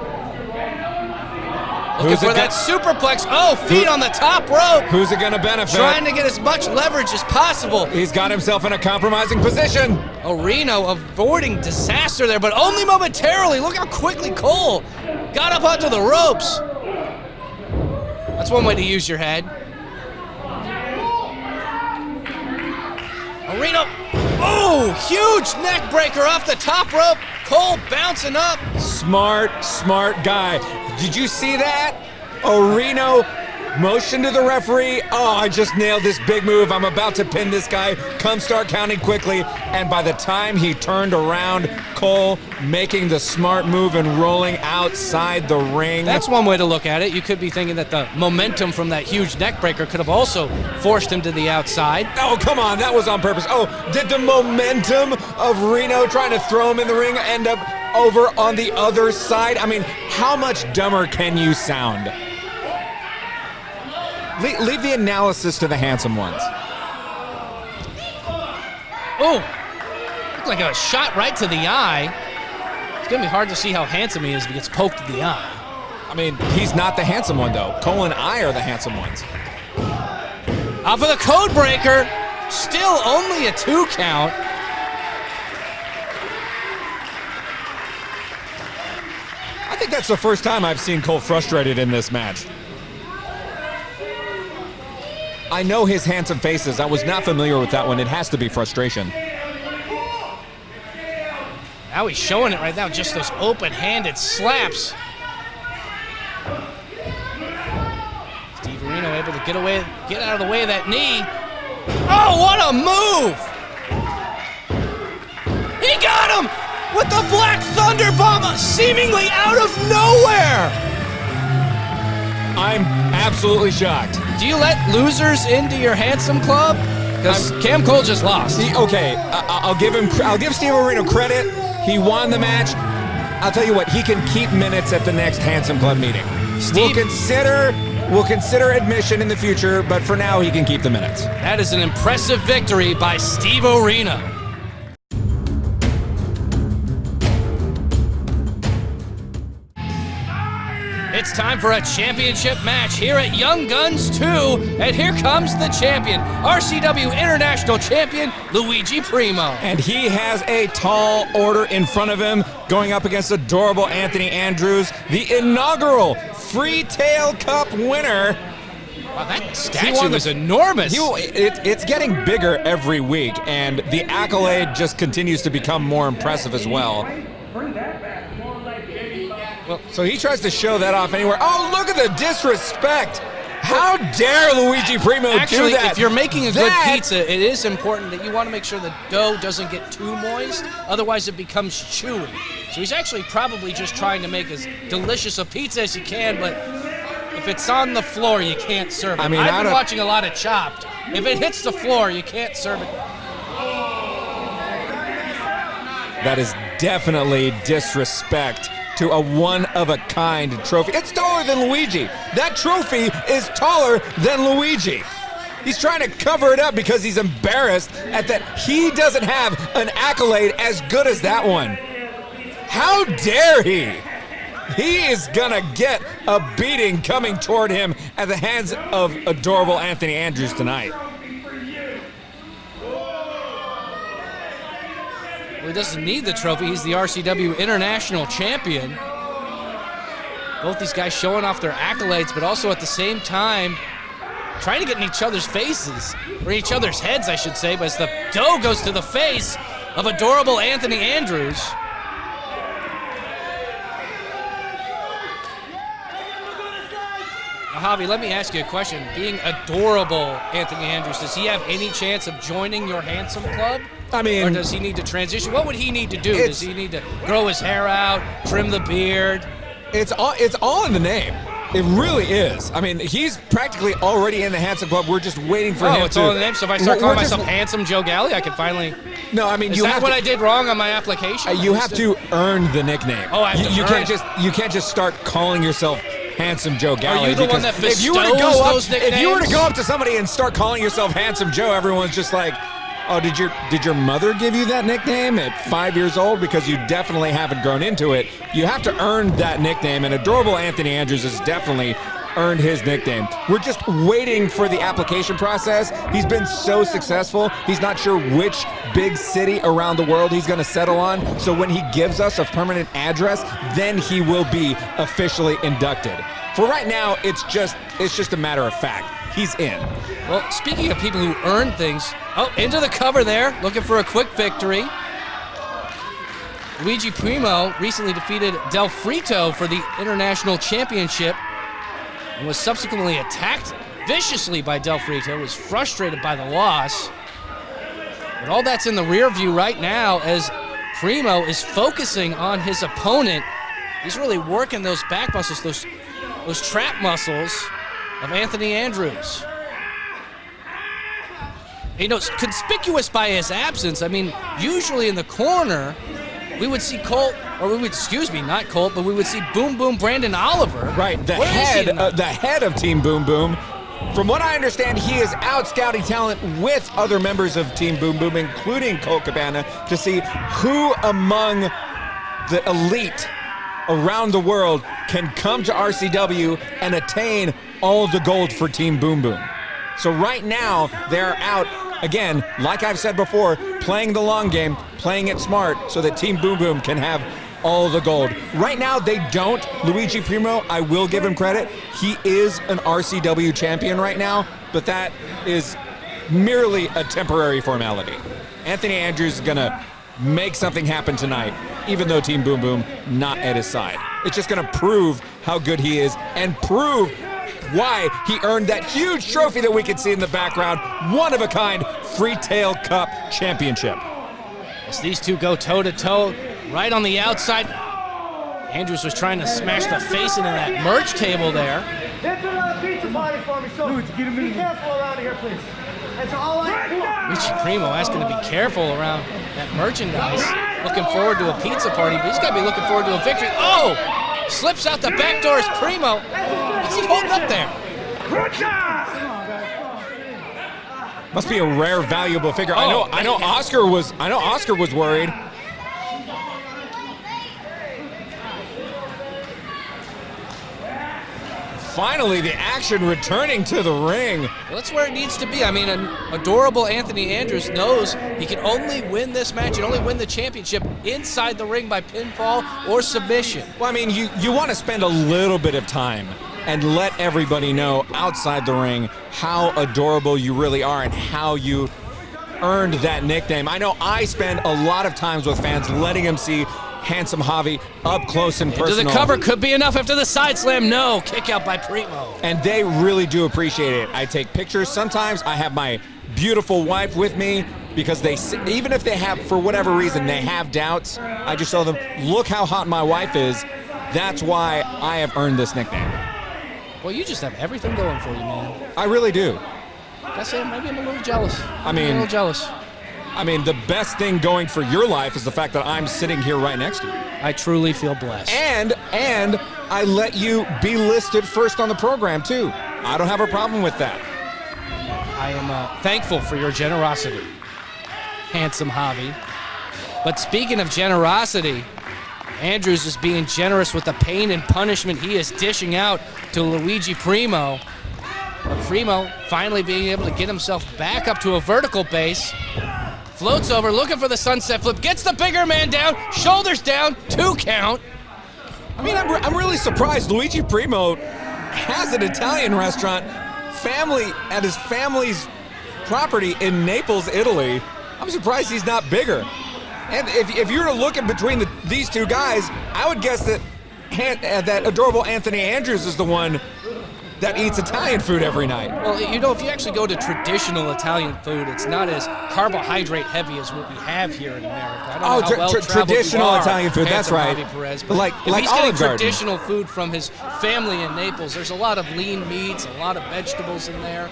A: Looking for that superplex. Feet on the top rope.
B: Who's it going to benefit?
A: Trying to get as much leverage as possible.
B: He's got himself in a compromising position.
A: Reno avoiding disaster there, but only momentarily. Look how quickly Cole got up onto the ropes. That's one way to use your head. Reno, oh, huge neck breaker off the top rope. Cole bouncing up.
B: Smart guy. Did you see that? Reno motion to the referee. Oh, I just nailed this big move. I'm about to pin this guy. Come start counting quickly. And by the time he turned around, Cole making the smart move and rolling outside the ring.
A: That's one way to look at it. You could be thinking that the momentum from that huge neck breaker could have also forced him to the outside.
B: Oh, come on. That was on purpose. Oh, did the momentum of Reno trying to throw him in the ring end up over on the other side? I mean, how much dumber can you sound? Leave the analysis to the handsome ones.
A: Oh, looked like a shot right to the eye. It's going to be hard to see how handsome he is if he gets poked in the eye.
B: I mean, he's not the handsome one, though. Cole and I are the handsome ones.
A: Off of the code breaker. Still only a 2 count.
B: I think that's the first time I've seen Cole frustrated in this match. I know his handsome faces. I was not familiar with that one. It has to be frustration.
A: Now he's showing it right now, just those open-handed slaps. Steve Reno able to get out of the way of that knee. Oh, what a move! He got him with the Black Thunder Bomb, seemingly out of nowhere!
B: I'm absolutely shocked.
A: Do you let losers into your handsome club? Because Cam Cole just lost.
B: Okay, I'll give Steve Reno credit. He won the match. I'll tell you what, he can keep minutes at the next Handsome Club meeting. We'll consider admission in the future, but for now he can keep the minutes.
A: That is an impressive victory by Steve Reno. It's time for a championship match here at Young Guns 2, and here comes the champion, RCW International Champion, Luigi Primo.
B: And he has a tall order in front of him, going up against adorable Anthony Andrews, the inaugural Freetail Cup winner.
A: Wow, that statue is enormous.
B: It's getting bigger every week, and the accolade just continues to become more impressive as well. Well, so he tries to show that off anywhere. Oh, look at the disrespect. How dare Luigi Primo do that?
A: Actually, if you're making a good pizza, it is important that you want to make sure the dough doesn't get too moist. Otherwise, it becomes chewy. So he's actually probably just trying to make as delicious a pizza as you can, but if it's on the floor, you can't serve it. I mean, I've been watching a lot of Chopped. If it hits the floor, you can't serve it.
B: That is definitely disrespect to a one-of-a-kind trophy. It's taller than Luigi. That trophy is taller than Luigi. He's trying to cover it up because he's embarrassed at that he doesn't have an accolade as good as that one. How dare he? He is gonna get a beating coming toward him at the hands of adorable Anthony Andrews tonight.
A: Well, he doesn't need the trophy. He's the RCW International Champion. Both these guys showing off their accolades, but also at the same time trying to get in each other's faces, or each other's heads, I should say, but as the dough goes to the face of adorable Anthony Andrews. Now, Javi, let me ask you a question. Being adorable Anthony Andrews, does he have any chance of joining your handsome club?
B: I mean,
A: or does he need to transition? What would he need to do? Does he need to grow his hair out, trim the beard?
B: It's all in the name. It really is. I mean, he's practically already in the Handsome Club. We're just waiting for him to...
A: Oh, it's all in the name? So if I start calling myself Handsome Joe Galli, I can finally...
B: No, I mean,
A: is that what I did wrong on my application?
B: You have to earn the nickname.
A: Oh, I have to earn it.
B: You can't just start calling yourself Handsome Joe Galli.
A: Are you the one that bestows
B: if you were to go up to somebody and start calling yourself Handsome Joe, everyone's just like, oh, did your mother give you that nickname at 5 years old? Because you definitely haven't grown into it. You have to earn that nickname, and adorable Anthony Andrews is definitely earned his nickname. We're just waiting for the application process. He's been so successful, he's not sure which big city around the world he's going to settle on. So when he gives us a permanent address, then he will be officially inducted. For right now, it's just a matter of fact. He's in.
A: Well, speaking of people who earn things, into the cover there, looking for a quick victory. Luigi Primo recently defeated Del Frito for the International Championship and was subsequently attacked viciously by Del Frito, was frustrated by the loss. But all that's in the rear view right now as Primo is focusing on his opponent. He's really working those back muscles, those trap muscles of Anthony Andrews. You know, conspicuous by his absence, I mean, usually in the corner, we would see Colt, or we would, not Colt, but we would see Boom Boom Brandon Oliver.
B: Right, the head of Team Boom Boom. From what I understand, he is out scouting talent with other members of Team Boom Boom, including Colt Cabana, to see who among the elite around the world can come to RCW and attain all the gold for Team Boom Boom. So right now, they're out, again, like I've said before, playing the long game, playing it smart so that Team Boom Boom can have all the gold. Right now, they don't. Luigi Primo, I will give him credit. He is an RCW champion right now, but that is merely a temporary formality. Anthony Andrews is going to make something happen tonight, even though Team Boom Boom not at his side. It's just going to prove how good he is and prove why he earned that huge trophy that we can see in the background. One-of-a-kind Freetail Cup Championship.
A: As these two go toe-to-toe, right on the outside. Andrews was trying to smash the face into that merch table there.
D: They're doing a pizza party for me, so be careful around here, please. That's all I want.
A: Luigi Primo asking to be careful around that merchandise. Looking forward to a pizza party, but he's got to be looking forward to a victory. Oh! Slips out the back door as Primo. What's he holding up there?
B: Must be a rare, valuable figure. I know Oscar was worried. Finally, the action returning to the ring.
A: Well, that's where it needs to be. I mean, an adorable Anthony Andrews knows he can only win this match and only win the championship inside the ring by pinfall or submission.
B: Well, I mean, you want to spend a little bit of time and let everybody know outside the ring how adorable you really are and how you earned that nickname. I know I spend a lot of times with fans letting them see handsome Javi up close and personal.
A: To the cover could be enough after the side slam. No, kick out by Primo.
B: And they really do appreciate it. I take pictures. Sometimes I have my beautiful wife with me because they, even if they have, for whatever reason, they have doubts, I just tell them, look how hot my wife is. That's why I have earned this nickname.
A: Well, you just have everything going for you, man.
B: I really do.
A: I say maybe I'm a little jealous.
B: I mean,
A: a little jealous.
B: I mean, the best thing going for your life is the fact that I'm sitting here right next to you.
A: I truly feel blessed.
B: And I let you be listed first on the program, too. I don't have a problem with that.
A: I am thankful for your generosity, handsome Javi. But speaking of generosity, Andrews is being generous with the pain and punishment he is dishing out to Luigi Primo. But Primo finally being able to get himself back up to a vertical base. Floats over, looking for the sunset flip, gets the bigger man down, shoulders down, 2 count.
B: I mean, I'm really surprised Luigi Primo has an Italian restaurant at his family's property in Naples, Italy. I'm surprised he's not bigger. And if you were to look in between these two guys, I would guess that that adorable Anthony Andrews is the one that eats Italian food every night.
A: Well, you know, if you actually go to traditional Italian food, it's not as carbohydrate heavy as what we have here in America. I don't know how well-traveled
B: traditional
A: you are,
B: Italian food, that's right.
A: Javi Perez, but
B: like
A: if he's
B: Olive
A: getting
B: Garden.
A: traditional food from his family in Naples, there's a lot of lean meats, a lot of vegetables in there.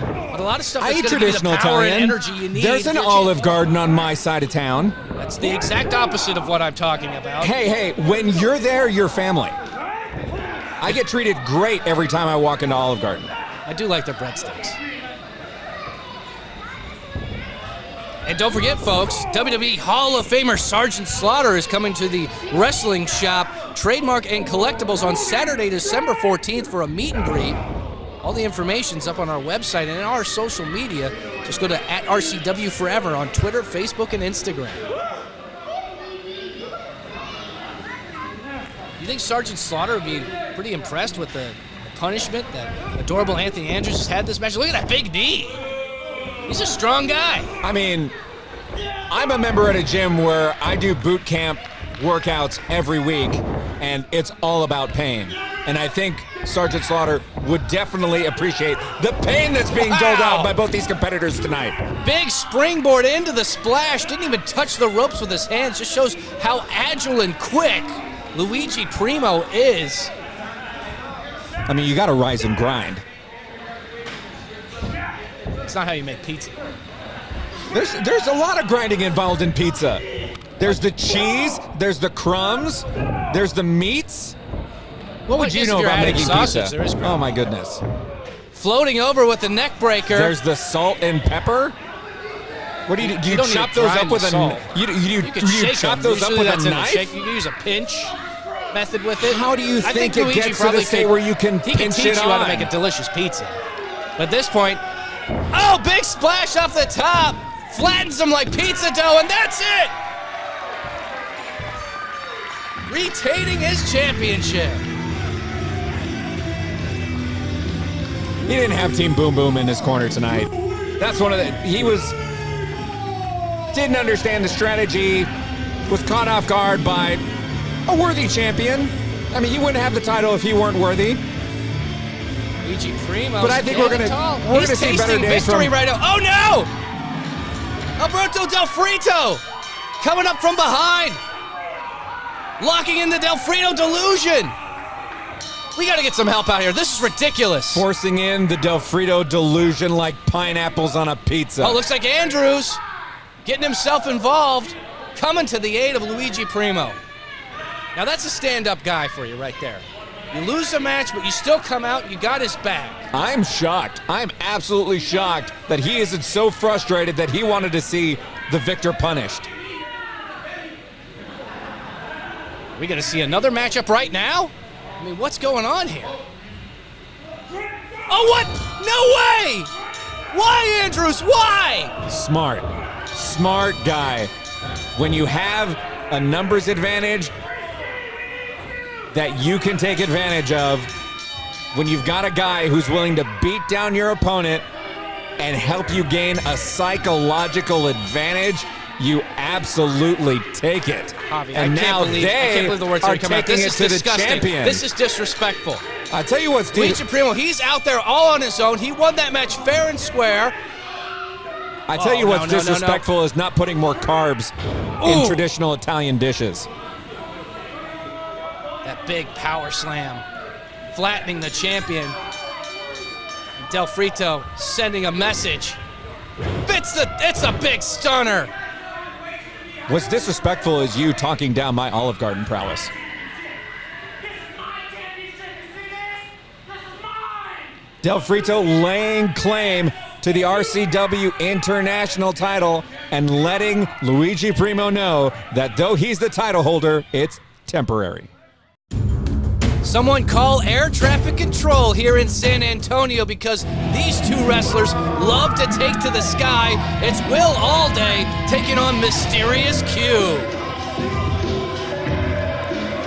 A: But a lot of stuff
B: I
A: that's
B: eat
A: going to be the
B: traditional
A: power
B: Italian.
A: and energy you need.
B: There's an Olive Garden on my side of town.
A: That's the exact opposite of what I'm talking about.
B: Hey, when you're there, you're family. I get treated great every time I walk into Olive Garden.
A: I do like their breadsticks. And don't forget, folks, WWE Hall of Famer Sergeant Slaughter is coming to the wrestling shop Trademark and Collectibles on Saturday, December 14th for a meet and greet. All the information's up on our website and in our social media. Just go to @RCW Forever on Twitter, Facebook, and Instagram. You think Sergeant Slaughter would be pretty impressed with the punishment that adorable Anthony Andrews has had this match? Look at that big knee. He's a strong guy.
B: I mean, I'm a member at a gym where I do boot camp workouts every week, and it's all about pain. And I think Sergeant Slaughter would definitely appreciate the pain that's being doled out by both these competitors tonight.
A: Big springboard into the splash. Didn't even touch the ropes with his hands. Just shows how agile and quick Luigi Primo is.
B: I mean, you got to rise and grind.
A: It's not how you make pizza.
B: There's a lot of grinding involved in pizza. There's the cheese, there's the crumbs, there's the meats. What would you know about making pizza? Oh my goodness.
A: Floating over with the neck breaker.
B: There's the salt and pepper. What do you do? Do you chop those up with a you chop those up with a knife?
A: You can use a pinch method with it.
B: How do you think it gets to the state where you can pinch it on?
A: He can teach you how to make a delicious pizza. But at this point, oh, big splash off the top. Flattens him like pizza dough, and that's it! Retaining his championship.
B: He didn't have Team Boom Boom in his corner tonight. That's one of the, didn't understand the strategy, was caught off guard by a worthy champion. I mean, he wouldn't have the title if he weren't worthy.
A: Luigi Primo.
B: But I think we're gonna see better days from
A: victory right now. Oh no! Alberto Del Frito coming up from behind, locking in the Del Frito delusion. We got to get some help out here. This is ridiculous.
B: Forcing in the Del Frito delusion like pineapples on a pizza.
A: Oh, looks like Andrews getting himself involved, coming to the aid of Luigi Primo. Now that's a stand-up guy for you right there. You lose the match, but you still come out, you got his back. I'm
B: shocked. I'm absolutely shocked that he isn't so frustrated that he wanted to see the victor punished.
A: Are we going to see another matchup right now? I mean, what's going on here? Oh, what? No way! Why, Andrews? Why?
B: Smart guy. When you have a numbers advantage that you can take advantage of, when you've got a guy who's willing to beat down your opponent and help you gain a psychological advantage, you absolutely take it.
A: Javi,
B: and now
A: I can't believe the words
B: are
A: are coming out.
B: taking
A: This
B: it
A: is
B: to the
A: disgusting.
B: champion.
A: This is disrespectful.
B: I'll tell you what's
A: Luigi Primo, he's out there all on his own. He won that match fair and square.
B: I tell you what's disrespectful is not putting more carbs in traditional Italian dishes.
A: That big power slam, flattening the champion. And Del Frito sending a message. It's a big stunner.
B: What's disrespectful is you talking down my Olive Garden prowess. Del Frito laying claim to the RCW International title and letting Luigi Primo know that though he's the title holder, it's temporary.
A: Someone call air traffic control here in San Antonio because these two wrestlers love to take to the sky. It's Will Allday taking on Mysterious Q.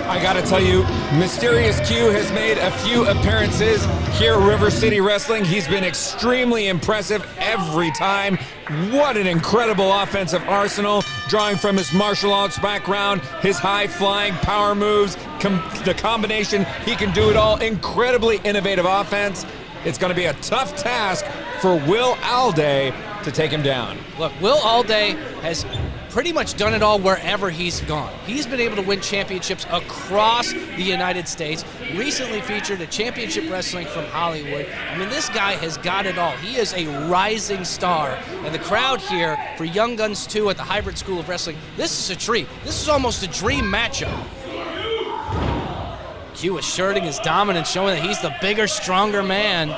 B: I gotta tell you, Mysterious Q has made a few appearances here at River City Wrestling. He's been extremely impressive every time. What an incredible offensive arsenal, drawing from his martial arts background, his high-flying power moves, the combination, he can do it all. Incredibly innovative offense. It's gonna be a tough task for Will Allday to take him down.
A: Look, Will Allday has pretty much done it all wherever he's gone. He's been able to win championships across the United States. Recently featured at Championship Wrestling from Hollywood. I mean, this guy has got it all. He is a rising star. And the crowd here for Young Guns 2 at the Hybrid School of Wrestling, this is a treat. This is almost a dream matchup. Q asserting his dominance, showing that he's the bigger, stronger man.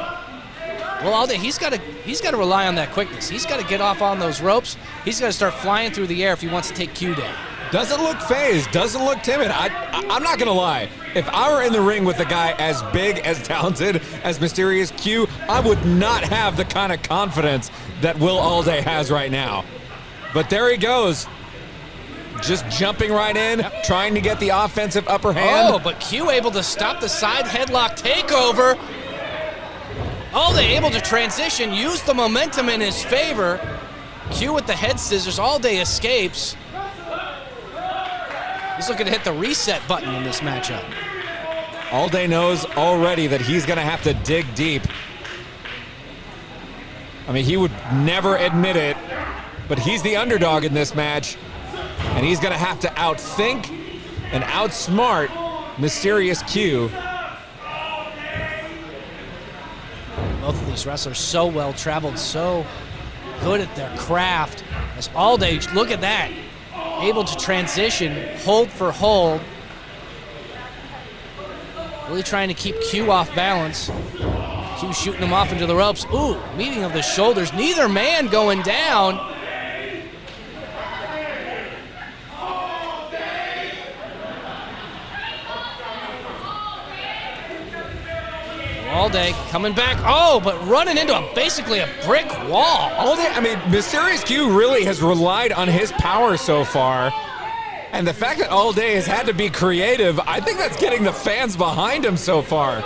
A: Well, Allday, he's got to rely on that quickness. He's got to get off on those ropes. He's got to start flying through the air if he wants to take Q down.
B: Doesn't look phased, doesn't look timid. I'm not gonna lie. If I were in the ring with a guy as big, as talented as Mysterious Q, I would not have the kind of confidence that Will Allday has right now. But there he goes. Just jumping right in, trying to get the offensive upper hand.
A: Oh, but Q able to stop the side headlock takeover. Allday able to transition, use the momentum in his favor. Q with the head scissors, Allday escapes. He's looking to hit the reset button in this matchup.
B: Allday knows already that he's gonna have to dig deep. I mean, he would never admit it, but he's the underdog in this match, and he's gonna have to outthink and outsmart Mysterious Q.
A: Both of these wrestlers so well traveled, so good at their craft. As Allday, look at that, able to transition, hold for hold. Really trying to keep Q off balance. Q shooting him off into the ropes. Ooh, meeting of the shoulders. Neither man going down. Allday coming back. Oh, but running into basically a brick wall.
B: Allday, I mean, Mysterious Q really has relied on his power so far. And the fact that Allday has had to be creative, I think that's getting the fans behind him so far.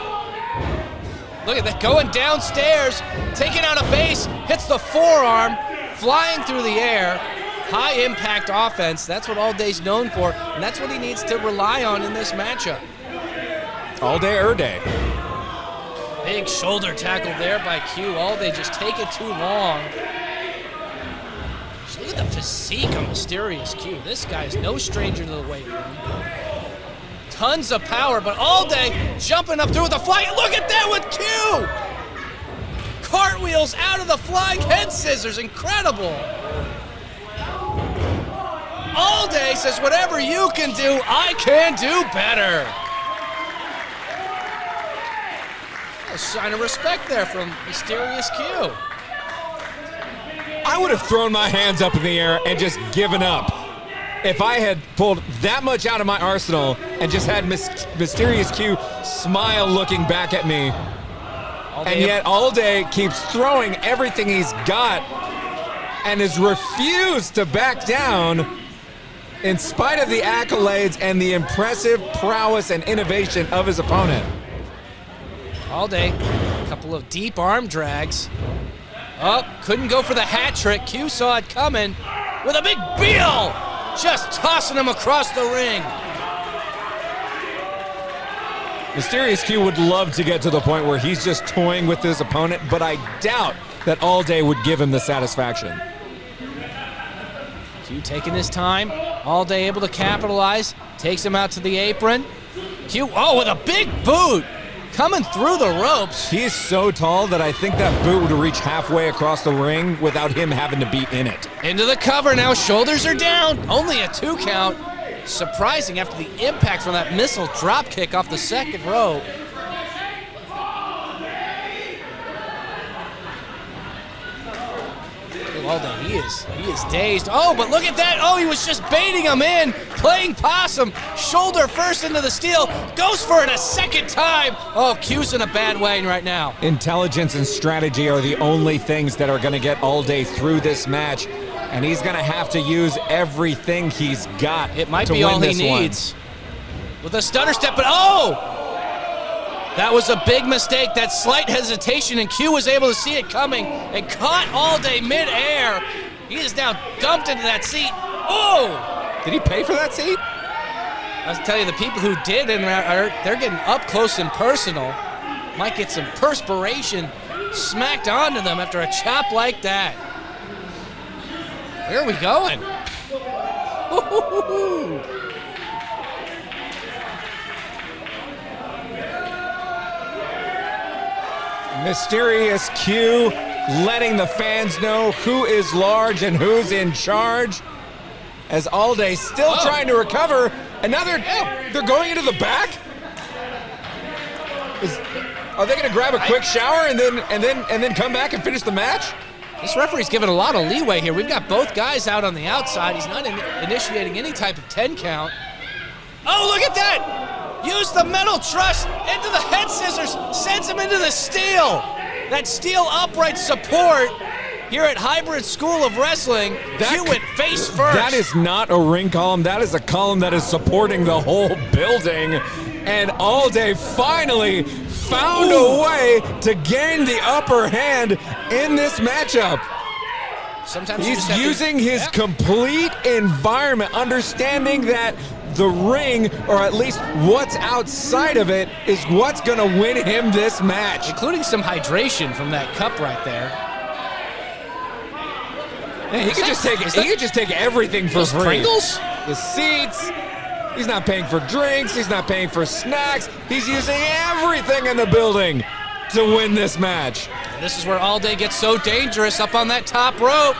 A: Look at that, going downstairs, taking out a base, hits the forearm, flying through the air. High impact offense, that's what Allday's known for, and that's what he needs to rely on in this matchup.
B: Allday Erday.
A: Big shoulder tackle there by Q. Allday just take it too long. Just look at the physique of Mysterious Q. This guy's no stranger to the weight room. Tons of power, but Allday jumping up through with a fly. Look at that with Q! Cartwheels out of the flying head scissors, incredible. Allday says, whatever you can do, I can do better. A sign of respect there from Mysterious Q.
B: I would have thrown my hands up in the air and just given up if I had pulled that much out of my arsenal and just had Mysterious Q smile looking back at me. And yet Allday keeps throwing everything he's got and has refused to back down in spite of the accolades and the impressive prowess and innovation of his opponent.
A: Allday, a couple of deep arm drags. Oh, couldn't go for the hat trick. Q saw it coming with a big Beal, just tossing him across the ring.
B: Mysterious Q would love to get to the point where he's just toying with his opponent, but I doubt that Allday would give him the satisfaction.
A: Q taking his time. Allday able to capitalize. Takes him out to the apron. Q, oh, with a big boot. Coming through the ropes.
B: He is so tall that I think that boot would reach halfway across the ring without him having to be in it.
A: Into the cover now, shoulders are down. Only a 2 count. Surprising after the impact from that missile drop kick off the second rope. Allday, he is dazed. Oh, but look at that. Oh, he was just baiting him in, playing possum. Shoulder first into the steel, goes for it a second time. Oh, Q's in a bad way right now.
B: Intelligence and strategy are the only things that are going to get Allday through this match, and he's going to have to use everything he's got.
A: It might
B: to
A: be
B: win
A: all he
B: this
A: needs. With a stutter step, but oh! That was a big mistake, that slight hesitation, and Q was able to see it coming and caught Allday mid-air. He is now dumped into that seat. Oh!
B: Did he pay for that seat?
A: I'll tell you, the people who did, they're getting up close and personal. Might get some perspiration smacked onto them after a chop like that. Where are we going?
B: Mysterious Q letting the fans know who is large and who's in charge. As Allday still trying to recover. Another, they're going into the back? Are they gonna grab a quick shower and then come back and finish the match?
A: This referee's given a lot of leeway here. We've got both guys out on the outside. He's not initiating any type of 10 count. Oh, look at that! Use the metal truss into the head scissors, sends him into the steel. That steel upright support here at Hybrid School of Wrestling. Q went face first.
B: That is not a ring column. That is a column that is supporting the whole building. And Allday finally found a way to gain the upper hand in this matchup.
A: Sometimes
B: he's using his complete environment, understanding that the ring, or at least what's outside of it, is what's going to win him this match.
A: Including some hydration from that cup right there.
B: Yeah, he could just take everything for free.
A: Pringles?
B: The seats. He's not paying for drinks. He's not paying for snacks. He's using everything in the building to win this match.
A: And this is where Allday gets so dangerous up on that top rope.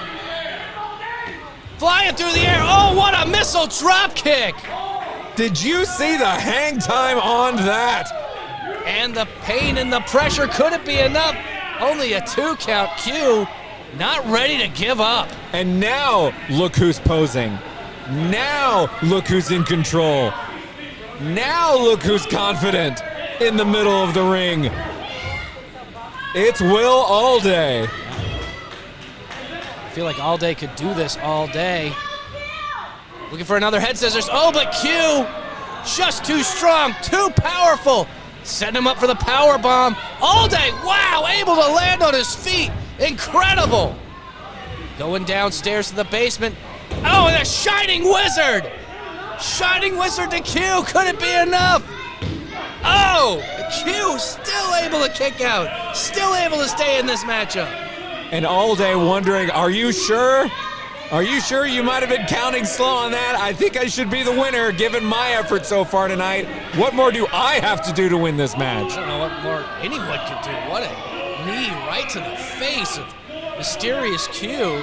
A: Flying through the air. Oh, what a missile drop kick.
B: Did you see the hang time on that?
A: And the pain and the pressure, could it be enough? Only a 2 count. Q not ready to give up.
B: And now look who's posing. Now look who's in control. Now look who's confident in the middle of the ring. It's Will Allday.
A: I feel like Allday could do this all day. Looking for another head scissors. Oh, but Q just too strong, too powerful. Setting him up for the power bomb. Allday, wow, able to land on his feet. Incredible. Going downstairs to the basement. Oh, and a Shining Wizard! Shining Wizard to Q, could it be enough? Oh, Q still able to kick out, still able to stay in this matchup.
B: And Allday wondering, are you sure? Are you sure you might have been counting slow on that? I think I should be the winner given my effort so far tonight. What more do I have to do to win this match?
A: I don't know what more anyone could do. What a knee right to the face of Mysterious Q.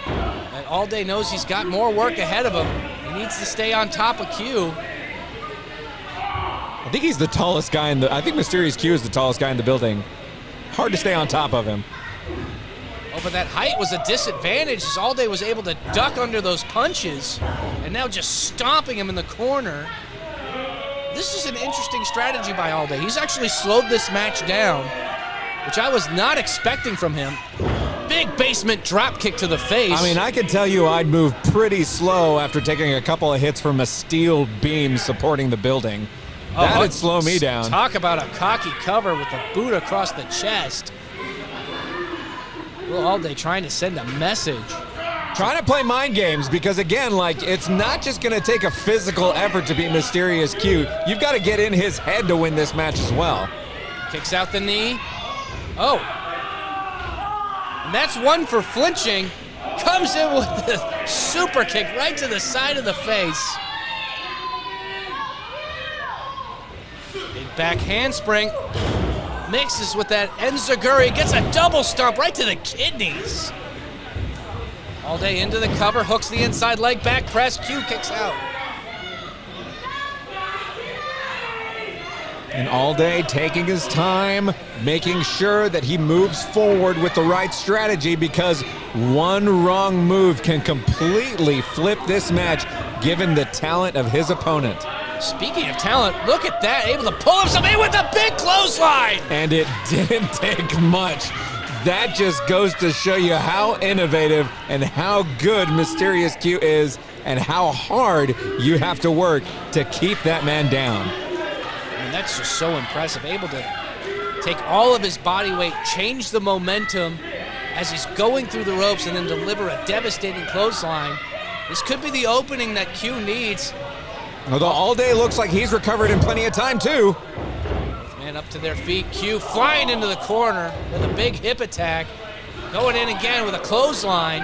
A: And Allday knows he's got more work ahead of him. He needs to stay on top of Q.
B: I think he's the tallest guy I think Mysterious Q is the tallest guy in the building. Hard to stay on top of him.
A: Oh, but that height was a disadvantage as Allday was able to duck under those punches and now just stomping him in the corner. This is an interesting strategy by Allday. He's actually slowed this match down, which I was not expecting from him. Big basement drop kick to the face.
B: I mean, I can tell you I'd move pretty slow after taking a couple of hits from a steel beam supporting the building. That'd slow me down.
A: Talk about a cocky cover with the boot across the chest. Will Allday trying to send a message.
B: Trying to play mind games because, again, like, it's not just going to take a physical effort to beat Mysterious Q. You've got to get in his head to win this match as well.
A: Kicks out the knee. Oh. And that's one for flinching. Comes in with the super kick right to the side of the face. Big back handspring. Mixes with that enziguri, gets a double stomp right to the kidneys. Allday into the cover, hooks the inside leg, back press, Q kicks out.
B: And Allday taking his time, making sure that he moves forward with the right strategy because one wrong move can completely flip this match given the talent of his opponent.
A: Speaking of talent, look at that, able to pull himself in with a big clothesline.
B: And it didn't take much. That just goes to show you how innovative and how good Mysterious Q is and how hard you have to work to keep that man down.
A: I mean, that's just so impressive. Able to take all of his body weight, change the momentum as he's going through the ropes and then deliver a devastating clothesline. This could be the opening that Q needs.
B: Although Allday looks like he's recovered in plenty of time, too.
A: Man up to their feet. Q flying into the corner with a big hip attack. Going in again with a clothesline.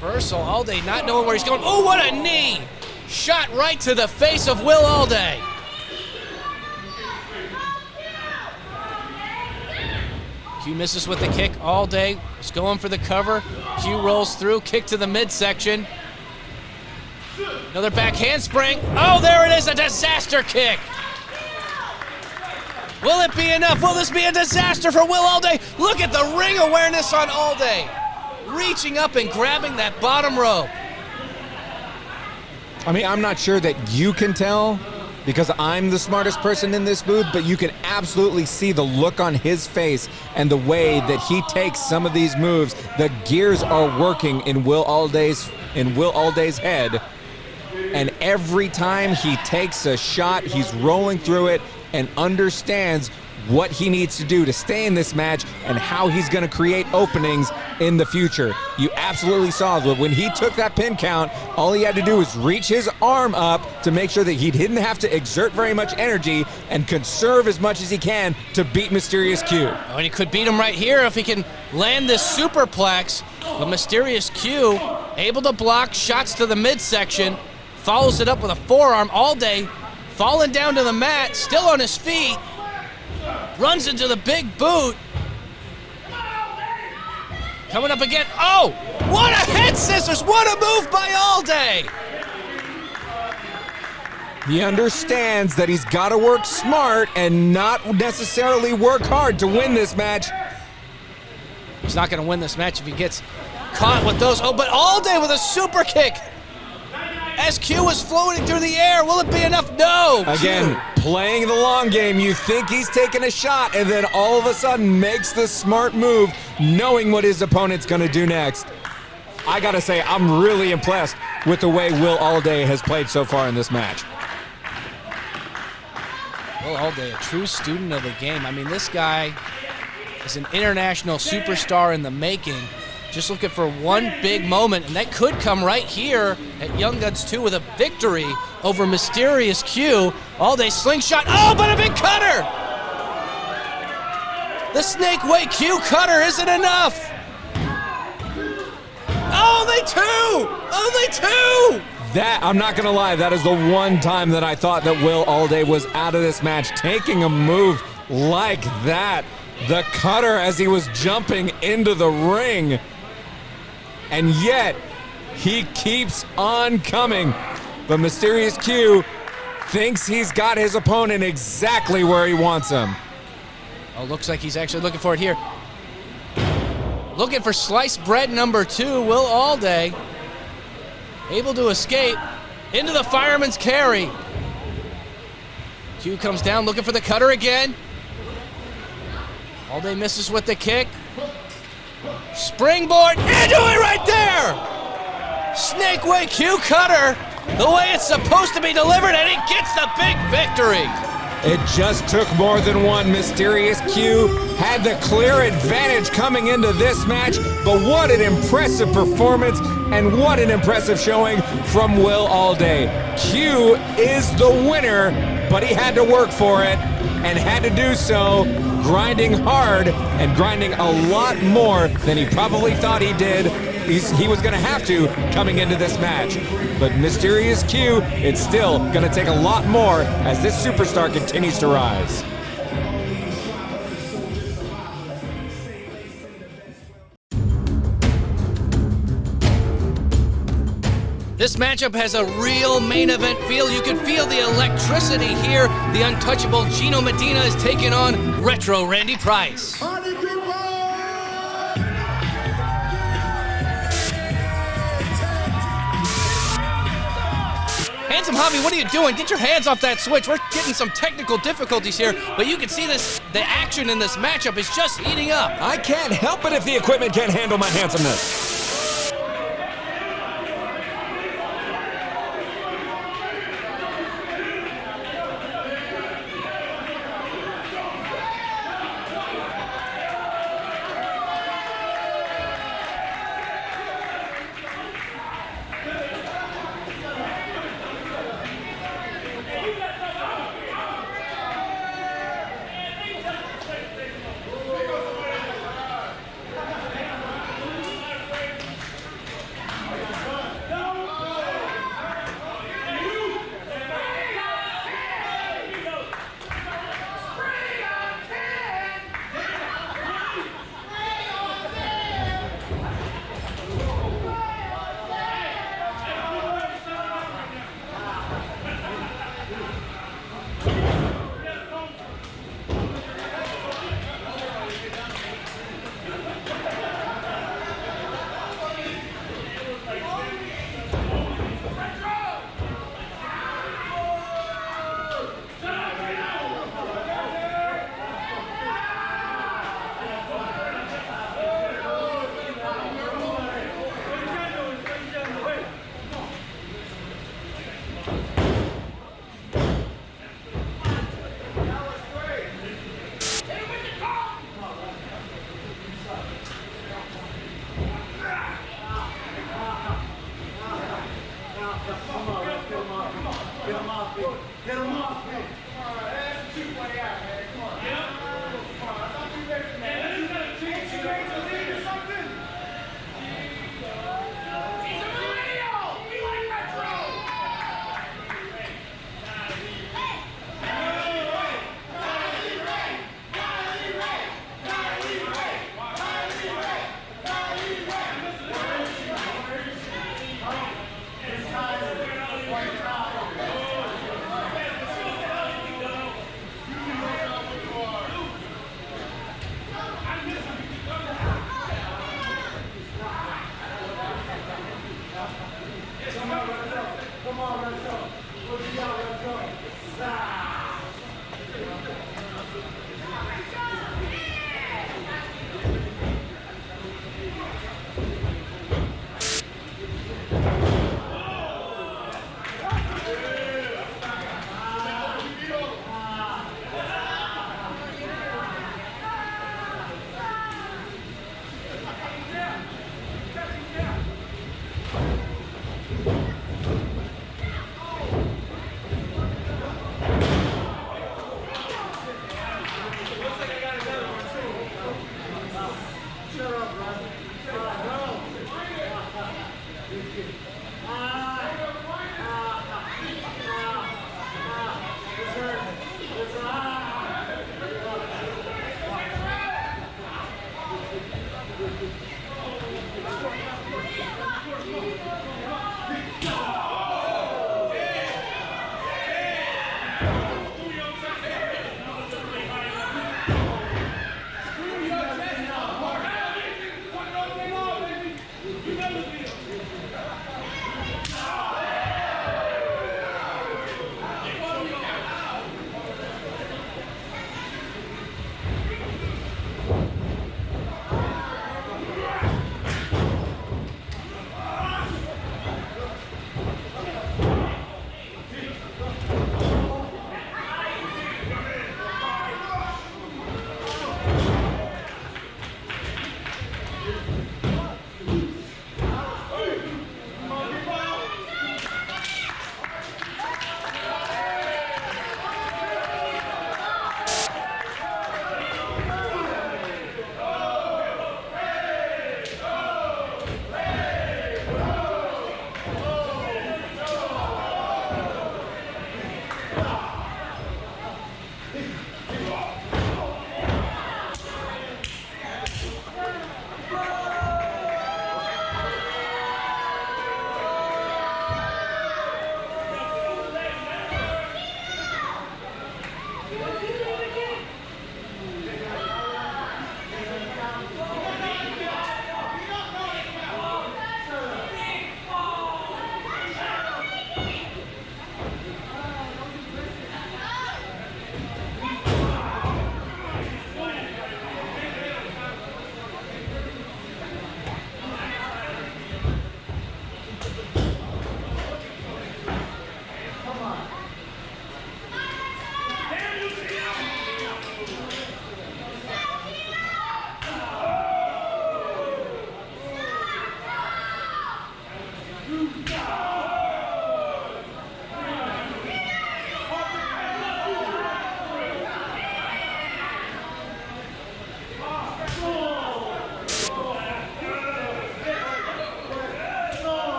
A: Reversal. Allday not knowing where he's going. Oh, what a knee! Shot right to the face of Will Allday. Q misses with the kick. Allday is going for the cover. Q rolls through, kick to the midsection. Another back handspring. Oh, there it is, a disaster kick. Will it be enough? Will this be a disaster for Will Allday? Look at the ring awareness on Allday. Reaching up and grabbing that bottom rope.
B: I mean, I'm not sure that you can tell because I'm the smartest person in this booth, but you can absolutely see the look on his face and the way that he takes some of these moves. The gears are working in Will Allday's head. And every time he takes a shot, he's rolling through it and understands what he needs to do to stay in this match and how he's going to create openings in the future. You absolutely saw that when he took that pin count, all he had to do was reach his arm up to make sure that he didn't have to exert very much energy and conserve as much as he can to beat Mysterious Q.
A: Oh, and he could beat him right here if he can land this superplex. But Mysterious Q able to block shots to the midsection, follows it up with a forearm. Allday falling down to the mat, still on his feet. Runs into the big boot. Coming up again. Oh, what a head scissors. What a move by Allday.
B: He understands that he's got to work smart and not necessarily work hard to win this match.
A: He's not going to win this match if he gets caught with those. Oh, but Allday with a super kick. As Q was floating through the air. Will it be enough? No.
B: Again, playing the long game. You think he's taking a shot and then all of a sudden makes the smart move knowing what his opponent's going to do next. I got to say, I'm really impressed with the way Will Allday has played so far in this match.
A: Will Allday, a true student of the game. I mean, this guy is an international superstar in the making. Just looking for one big moment, and that could come right here at Young Guns 2 with a victory over Mysterious Q. Allday slingshot. Oh, but a big cutter! The Snake Way Q cutter isn't enough. Only two! Only two!
B: That, I'm not going to lie, that is the one time that I thought that Will Allday was out of this match. Taking a move like that. The cutter as he was jumping into the ring. And yet, he keeps on coming. But Mysterious Q thinks he's got his opponent exactly where he wants him.
A: Oh, looks like he's actually looking for it here. Looking for sliced bread number 2, Will Allday. Able to escape into the fireman's carry. Q comes down looking for the cutter again. Allday misses with the kick. Springboard into it right there! Snake Way Q cutter, the way it's supposed to be delivered, and he gets the big victory.
B: It just took more than one. Mysterious Q had the clear advantage coming into this match, but what an impressive performance and what an impressive showing from Will Allday. Q is the winner, but he had to work for it and had to do so grinding hard and grinding a lot more than he probably thought he did. He was going to have to coming into this match. But Mysterious Q, it's still going to take a lot more as this superstar continues to rise.
A: This matchup has a real main event feel. You can feel the electricity here. The Untouchable Gino Medina is taking on Retro Randy Price. Handsome Javi, what are you doing? Get your hands off that switch. We're getting some technical difficulties here, but you can see this. The action in this matchup is just heating up.
B: I can't help it if the equipment can't handle my handsomeness.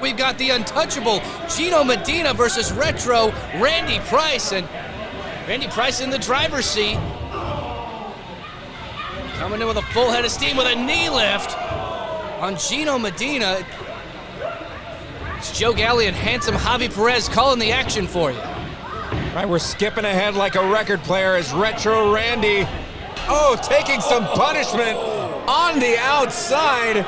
A: We've got the Untouchable Gino Medina versus Retro Randy Price, and Randy Price in the driver's seat. Coming in with a full head of steam with a knee lift on Gino Medina. It's Joe Galli and handsome Javi Perez calling the action for you.
B: Right, we're skipping ahead like a record player as Retro Randy, taking some punishment on the outside.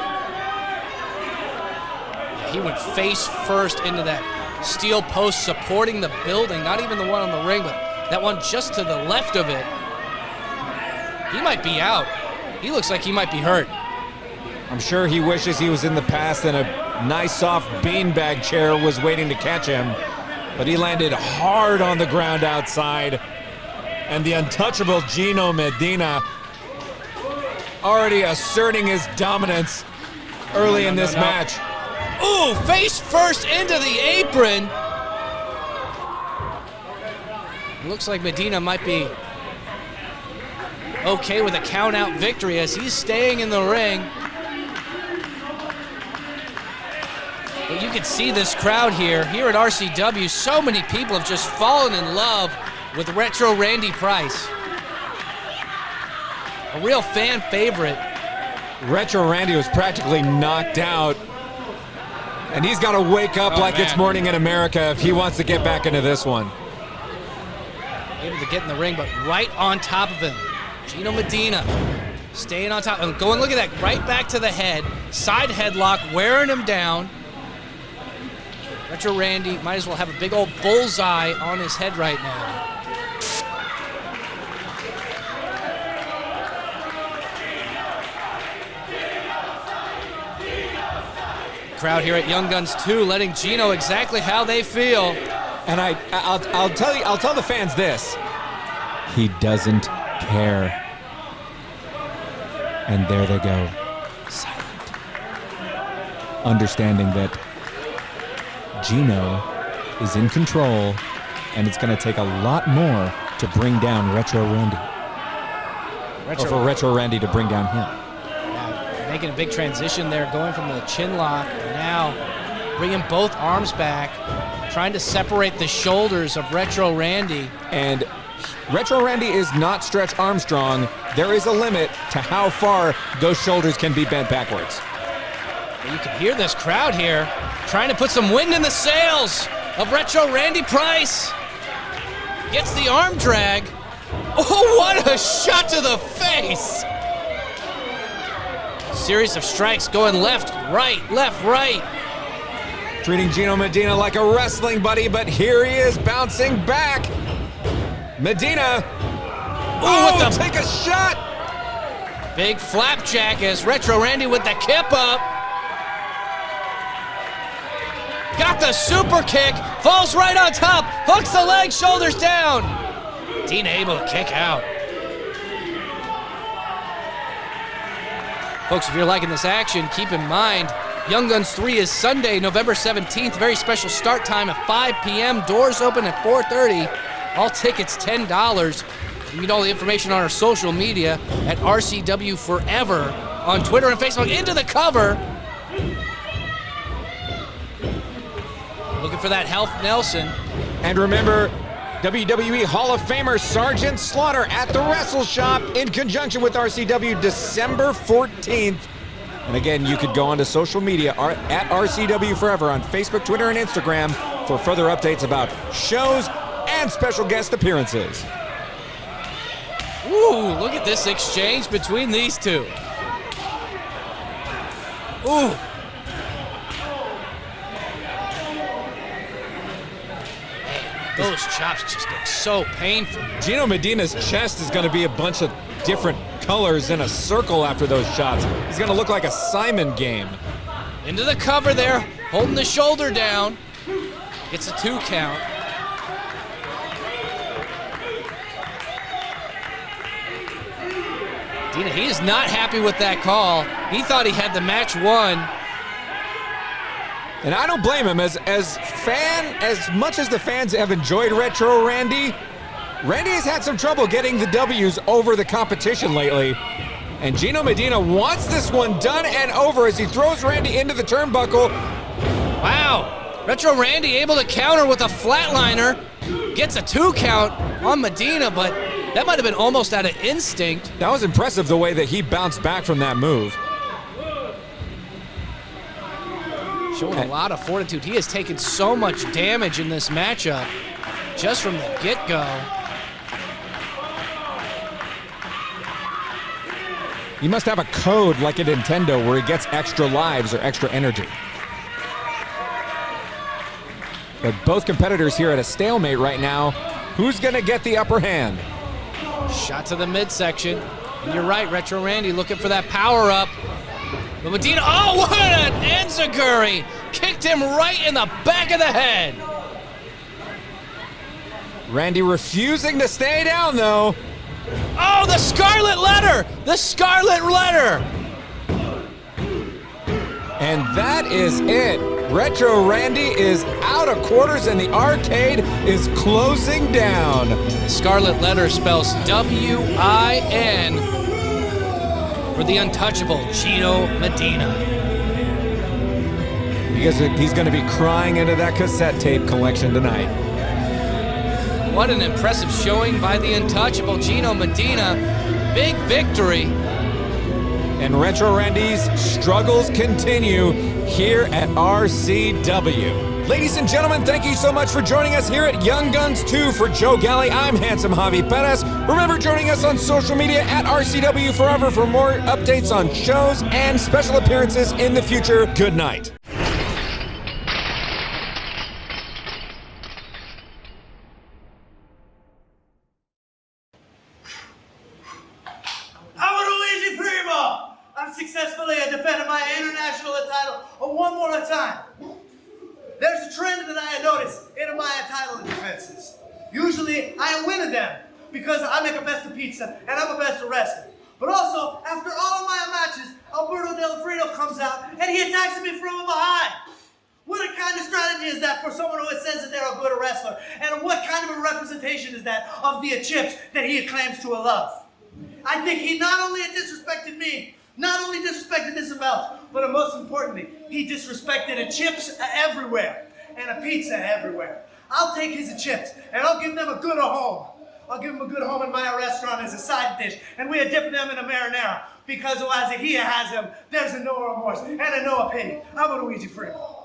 A: He went face first into that steel post supporting the building, not even the one on the ring, but that one just to the left of it. He might be out. He looks like he might be hurt.
B: I'm sure he wishes he was in the past and a nice soft beanbag chair was waiting to catch him. But he landed hard on the ground outside. And the untouchable Gino Medina already asserting his dominance early in this match.
A: Ooh, face first into the apron. It looks like Medina might be okay with a count-out victory as he's staying in the ring. But you can see this crowd here at RCW. So many people have just fallen in love with Retro Randy Price. A real fan favorite.
B: Retro Randy was practically knocked out. And he's got to wake up like it's morning in America if he wants to get back into this one.
A: Able to get in the ring, but right on top of him. Gino Medina staying on top. And going, look at that, right back to the head. Side headlock, wearing him down. Retro Randy might as well have a big old bullseye on his head right now. Crowd here at Young Guns 2 letting Gino exactly how they feel.
B: And I'll tell the fans this. He doesn't care. And there they go. Silent. Understanding that Gino is in control, and it's going to take a lot more to bring down Retro Randy. Or for Retro Randy to bring down him.
A: Yeah, making a big transition there, going from the chin lock, and now bringing both arms back, trying to separate the shoulders of Retro Randy.
B: And Retro Randy is not Stretch Armstrong. There is a limit to how far those shoulders can be bent backwards.
A: You can hear this crowd here trying to put some wind in the sails of Retro Randy Price. Gets the arm drag. Oh, what a shot to the face! Series of strikes going left, right.
B: Treating Gino Medina like a wrestling buddy, but here he is bouncing back. Medina.
A: Ooh,
B: take a shot.
A: Big flapjack as Retro Randy with the kip up. Got the super kick, falls right on top, hooks the leg, shoulders down. Medina able to kick out. Folks, if you're liking this action, keep in mind, Young Guns 3 is Sunday, November 17th. Very special start time at 5 p.m. Doors open at 4:30. All tickets $10. You get all the information on our social media at RCW Forever on Twitter and Facebook. Into the cover. Looking for that Health Nelson.
B: And remember, WWE Hall of Famer Sergeant Slaughter at the Wrestle Shop in conjunction with RCW December 14th. And again, you could go onto social media at RCW Forever on Facebook, Twitter, and Instagram for further updates about shows and special guest appearances.
A: Ooh, look at this exchange between these two. Ooh. Man, those chops just look so painful.
B: Gino Medina's chest is going to be a bunch of different colors in a circle after those shots. He's going to look like a Simon game.
A: Into the cover there, holding the shoulder down. Gets a 2 count. Medina, he is not happy with that call. He thought he had the match won.
B: And I don't blame him. As much as the fans have enjoyed Retro Randy, Randy has had some trouble getting the W's over the competition lately. And Gino Medina wants this one done and over as he throws Randy into the turnbuckle.
A: Wow. Retro Randy able to counter with a flatliner. Gets a 2 count on Medina, but that might have been almost out of instinct.
B: That was impressive the way that he bounced back from that move.
A: Showing a lot of fortitude. He has taken so much damage in this matchup just from the get-go.
B: He must have a code like a Nintendo where he gets extra lives or extra energy. But both competitors here at a stalemate right now. Who's going to get the upper hand?
A: Shot to the midsection. And you're right, Retro Randy looking for that power-up. But Medina, oh, what an enziguri! Kicked him right in the back of the head.
B: Randy refusing to stay down, though.
A: Oh, the Scarlet Letter! The Scarlet Letter!
B: And that is it. Retro Randy is out of quarters and the arcade is closing down.
A: The Scarlet Letter spells W-I-N for the untouchable Gino Medina.
B: He's going to be crying into that cassette tape collection tonight.
A: What an impressive showing by the untouchable Gino Medina. Big victory.
B: And Retro Randy's struggles continue here at RCW. Ladies and gentlemen, thank you so much for joining us here at Young Guns 2. For Joe Galli, I'm handsome Javi Perez. Remember joining us on social media at RCW Forever for more updates on shows and special appearances in the future. Good night.
D: I'm Luigi Primo. I'm successfully defending my international title one more time. There's a trend that I have noticed in my title defenses. Usually I am winning them because I make a best of pizza and I'm a best of wrestler. But also, after all of my matches, Alberto del Frito comes out and he attacks me from behind. What kind of strategy is that for someone who says that they're a good wrestler? And what kind of a representation is that of the chips that he claims to love? I think he not only disrespected me, not only disrespected this belt, but most importantly, he disrespected the chips everywhere and a pizza everywhere. I'll take his chips and I'll give them a good home. I'll give them a good home in my restaurant as a side dish, and we dip them in a marinara because as he has them, there's no remorse and no pity. I'm a Luigi Primo.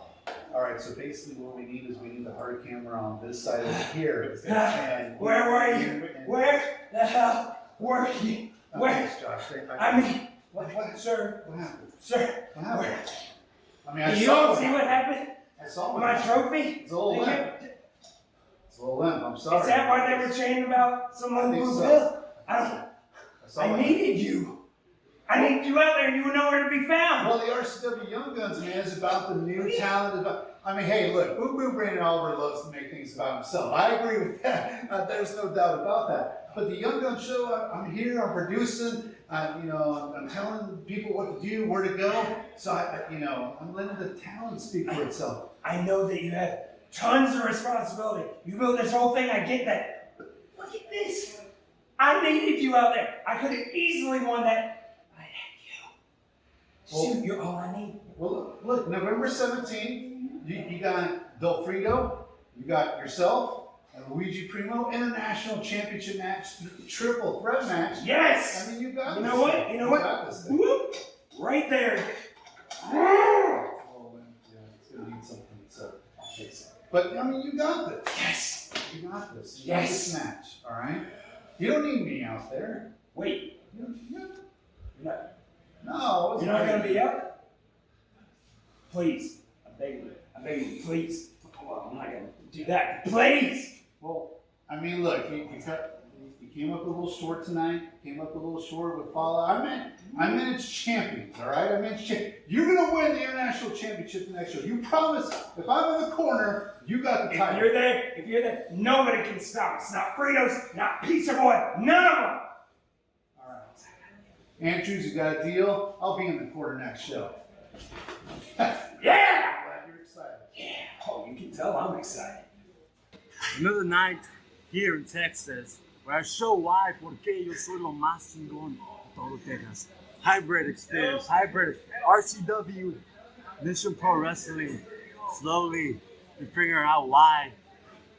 E: All right, so basically what we need is we need the hard camera on this side over here. And
F: where were you? Where the hell were you? Where?
E: Josh,
F: I mean,
E: what,
F: sir,
E: what happened?
F: sir,
E: What happened?
F: where?
E: I mean, I
F: You
E: saw
F: don't see what happened?
E: I saw
F: My
E: it.
F: trophy?
E: It's a little limp. It's a little limp. I'm sorry.
F: Is that why they were chanting about someone
E: I think
F: blue
E: so.
F: pill? I
E: saw it.
F: needed you. I needed you out there and you were nowhere to be found.
E: Well, the RCW Young Guns, man, is about the new talent. I mean, hey, look, Boo Boo Brandon Oliver loves to make things about himself. I agree with that. There's no doubt about that. But the Young Gun Show, I'm here, I'm producing, I'm telling people what to do, where to go. So, I'm letting the talent speak for itself.
F: I know that you have tons of responsibility. You built this whole thing, I get that. But look at this. I needed you out there. I could have easily won that. I had you.
E: Well,
F: Shoot, you're all I need.
E: Well, look, November 17th, you got Del Frito, you got yourself, and Luigi Primo, International Championship match, triple threat match.
F: Yes!
E: I mean, you got
F: You
E: this.
F: know what? You know what?
E: got this thing.
F: Whoop! Right there.
E: Oh, yeah, it's going to need something. So, but, I mean, you got this.
F: Yes!
E: You got this. You
F: Yes.
E: got this match, all right? You don't need me out there.
F: Wait.
E: You
F: You're not,
E: no. it's
F: you're not
E: okay.
F: going to be out? Please. I beg you, please. Well, I'm not going to do that. Please!
E: Well, I mean, look, you came up a little short tonight. Came up a little short with Fallout. I meant it's champions, all right? I meant you're gonna win the international championship the next show. You promise. If I'm in the corner, you got the title.
F: If you're there, nobody can stop us. Not Fritos, not Pizza Boy, none of them.
E: All right. Andrews, you got a deal? I'll be in the corner next show.
F: Yeah!
E: Glad you're excited.
F: Yeah. Oh, you can tell I'm excited.
G: Another night here in Texas where I show why porque yo soy lo más chingón de todo Texas. Hybrid experience, hybrid RCW, Mission Pro Wrestling. Slowly we figure out why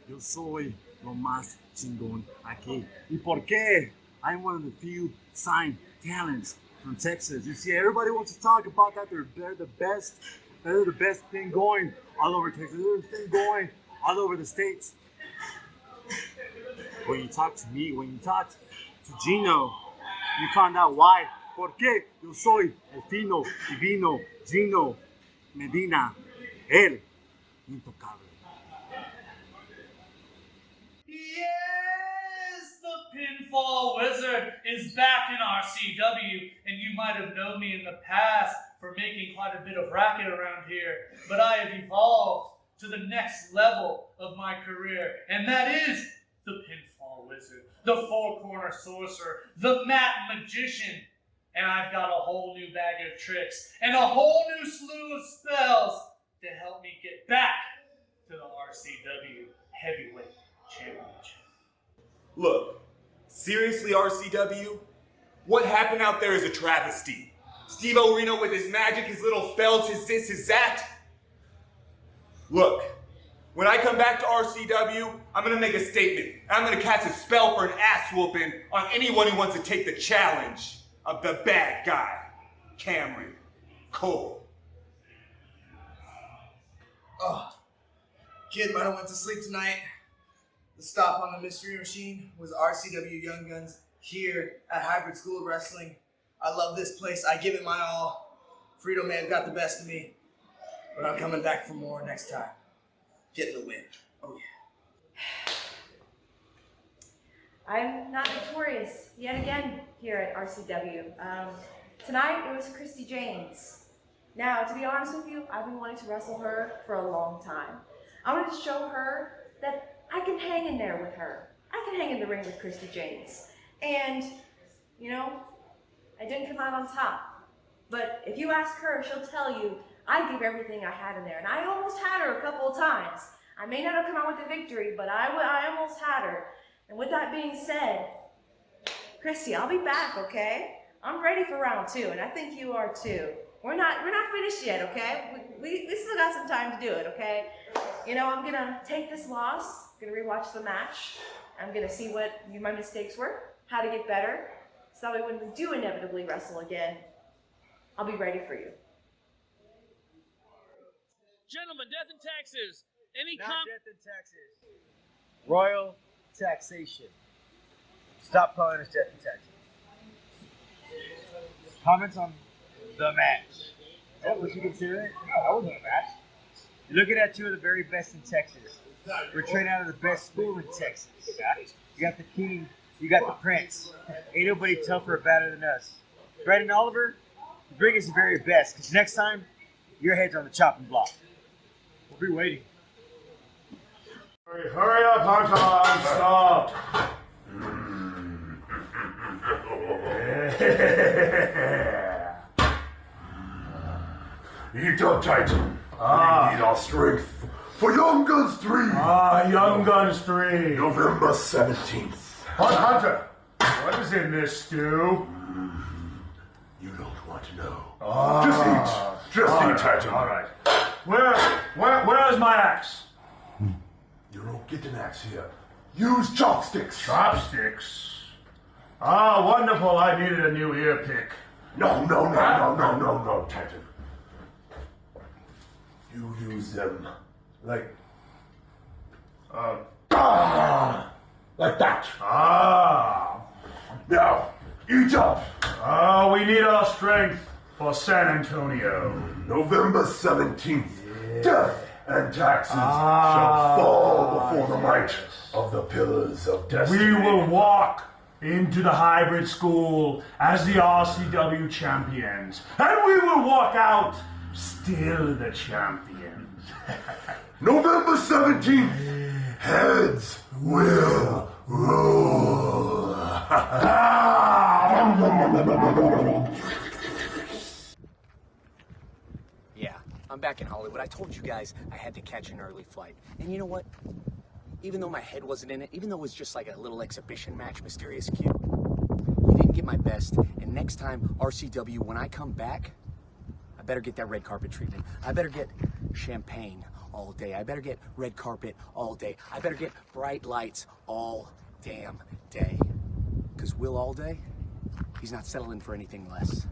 G: yo soy lo más chingón aquí. Y por qué I'm one of the few signed talents from Texas. You see, everybody wants to talk about that. They're the best. They're the best thing going all over Texas. They're the thing going all over the states. When you talk to me, when you talk to Gino, you find out why. ¿Por qué yo soy el fino, divino, Gino Medina, el intocable?
D: Yes, the
H: Pinfall Wizard is back in RCW, and you might have known me in the past for making quite a bit of racket around here, but I have evolved to the next level of my career, and that is the Pinfall Wizard, the four-corner sorcerer, the mat magician, and I've got a whole new bag of tricks and a whole new slew of spells to help me get back to the RCW Heavyweight Championship.
I: Look, seriously, RCW? What happened out there is a travesty. Steve O'Reno with his magic, his little spells, his this, his that. Look, when I come back to RCW, I'm gonna make a statement. I'm gonna cast a spell for an ass whooping on anyone who wants to take the challenge of the bad guy, Cameron Cole.
D: Oh, kid might have went to sleep tonight. The stop on the Mystery Machine was RCW Young Guns here at Hybrid School of Wrestling. I love this place. I give it my all. Frito may have got the best of me, but I'm coming back for more next time. Getting the win. Oh, yeah.
J: I'm not victorious yet again here at RCW. Tonight it was Christi Jaynes. Now, to be honest with you, I've been wanting to wrestle her for a long time. I wanted to show her that I can hang in there with her. I can hang in the ring with Christi Jaynes. And, you know, I didn't come out on top. But if you ask her, she'll tell you I gave everything I had in there. And I almost had her a couple of times. I may not have come out with the victory, but I almost had her. And with that being said, Christi, I'll be back, okay? I'm ready for round 2, and I think you are too. We're not finished yet, okay? We still got some time to do it, okay? You know, I'm gonna take this loss, gonna rewatch the match. I'm gonna see what my mistakes were, how to get better, so that when we do inevitably wrestle again, I'll be ready for you.
H: Gentlemen, death and taxes.
G: Not death and taxes. Royal taxation. Stop calling us death and taxes. Comments on the match. Is that what you consider it? No, that wasn't a match. You're looking at two of the very best in Texas. We're training out of the best school in Texas. You got the king, you got the prince. Ain't nobody tougher or badder than us. Brandon Oliver, bring us the very best, because next time, your head's on the chopping block. We'll be waiting.
C: Hurry up, Hunter, stop.
K: Eat up, Titan. We need our strength for Young Guns 3.
C: Young Guns 3.
K: November 17th.
C: Hunter, what is in this stew?
K: You don't want to know. Just eat. Just eat, Titan.
C: All right. Where is my axe?
K: You don't get an axe here. Use chopsticks.
C: Chopsticks? Ah, wonderful. I needed a new ear pick.
K: No, Titan. You use them like that. Now, eat up.
C: We need our strength for San Antonio.
K: November 17th. Death and taxes shall fall before the might of the Pillars of Destiny.
C: We will walk into the hybrid school as the RCW champions, and we will walk out still the champions.
K: November 17th, heads will roll.
L: Yeah, I'm back in Hollywood. I told you guys I had to catch an early flight. And you know what? Even though my head wasn't in it, even though it was just like a little exhibition match, Mysterious Q, you didn't get my best. And next time, RCW, when I come back, I better get that red carpet treatment. I better get champagne all day. I better get red carpet all day. I better get bright lights all damn day. Because Will Allday, he's not settling for anything less.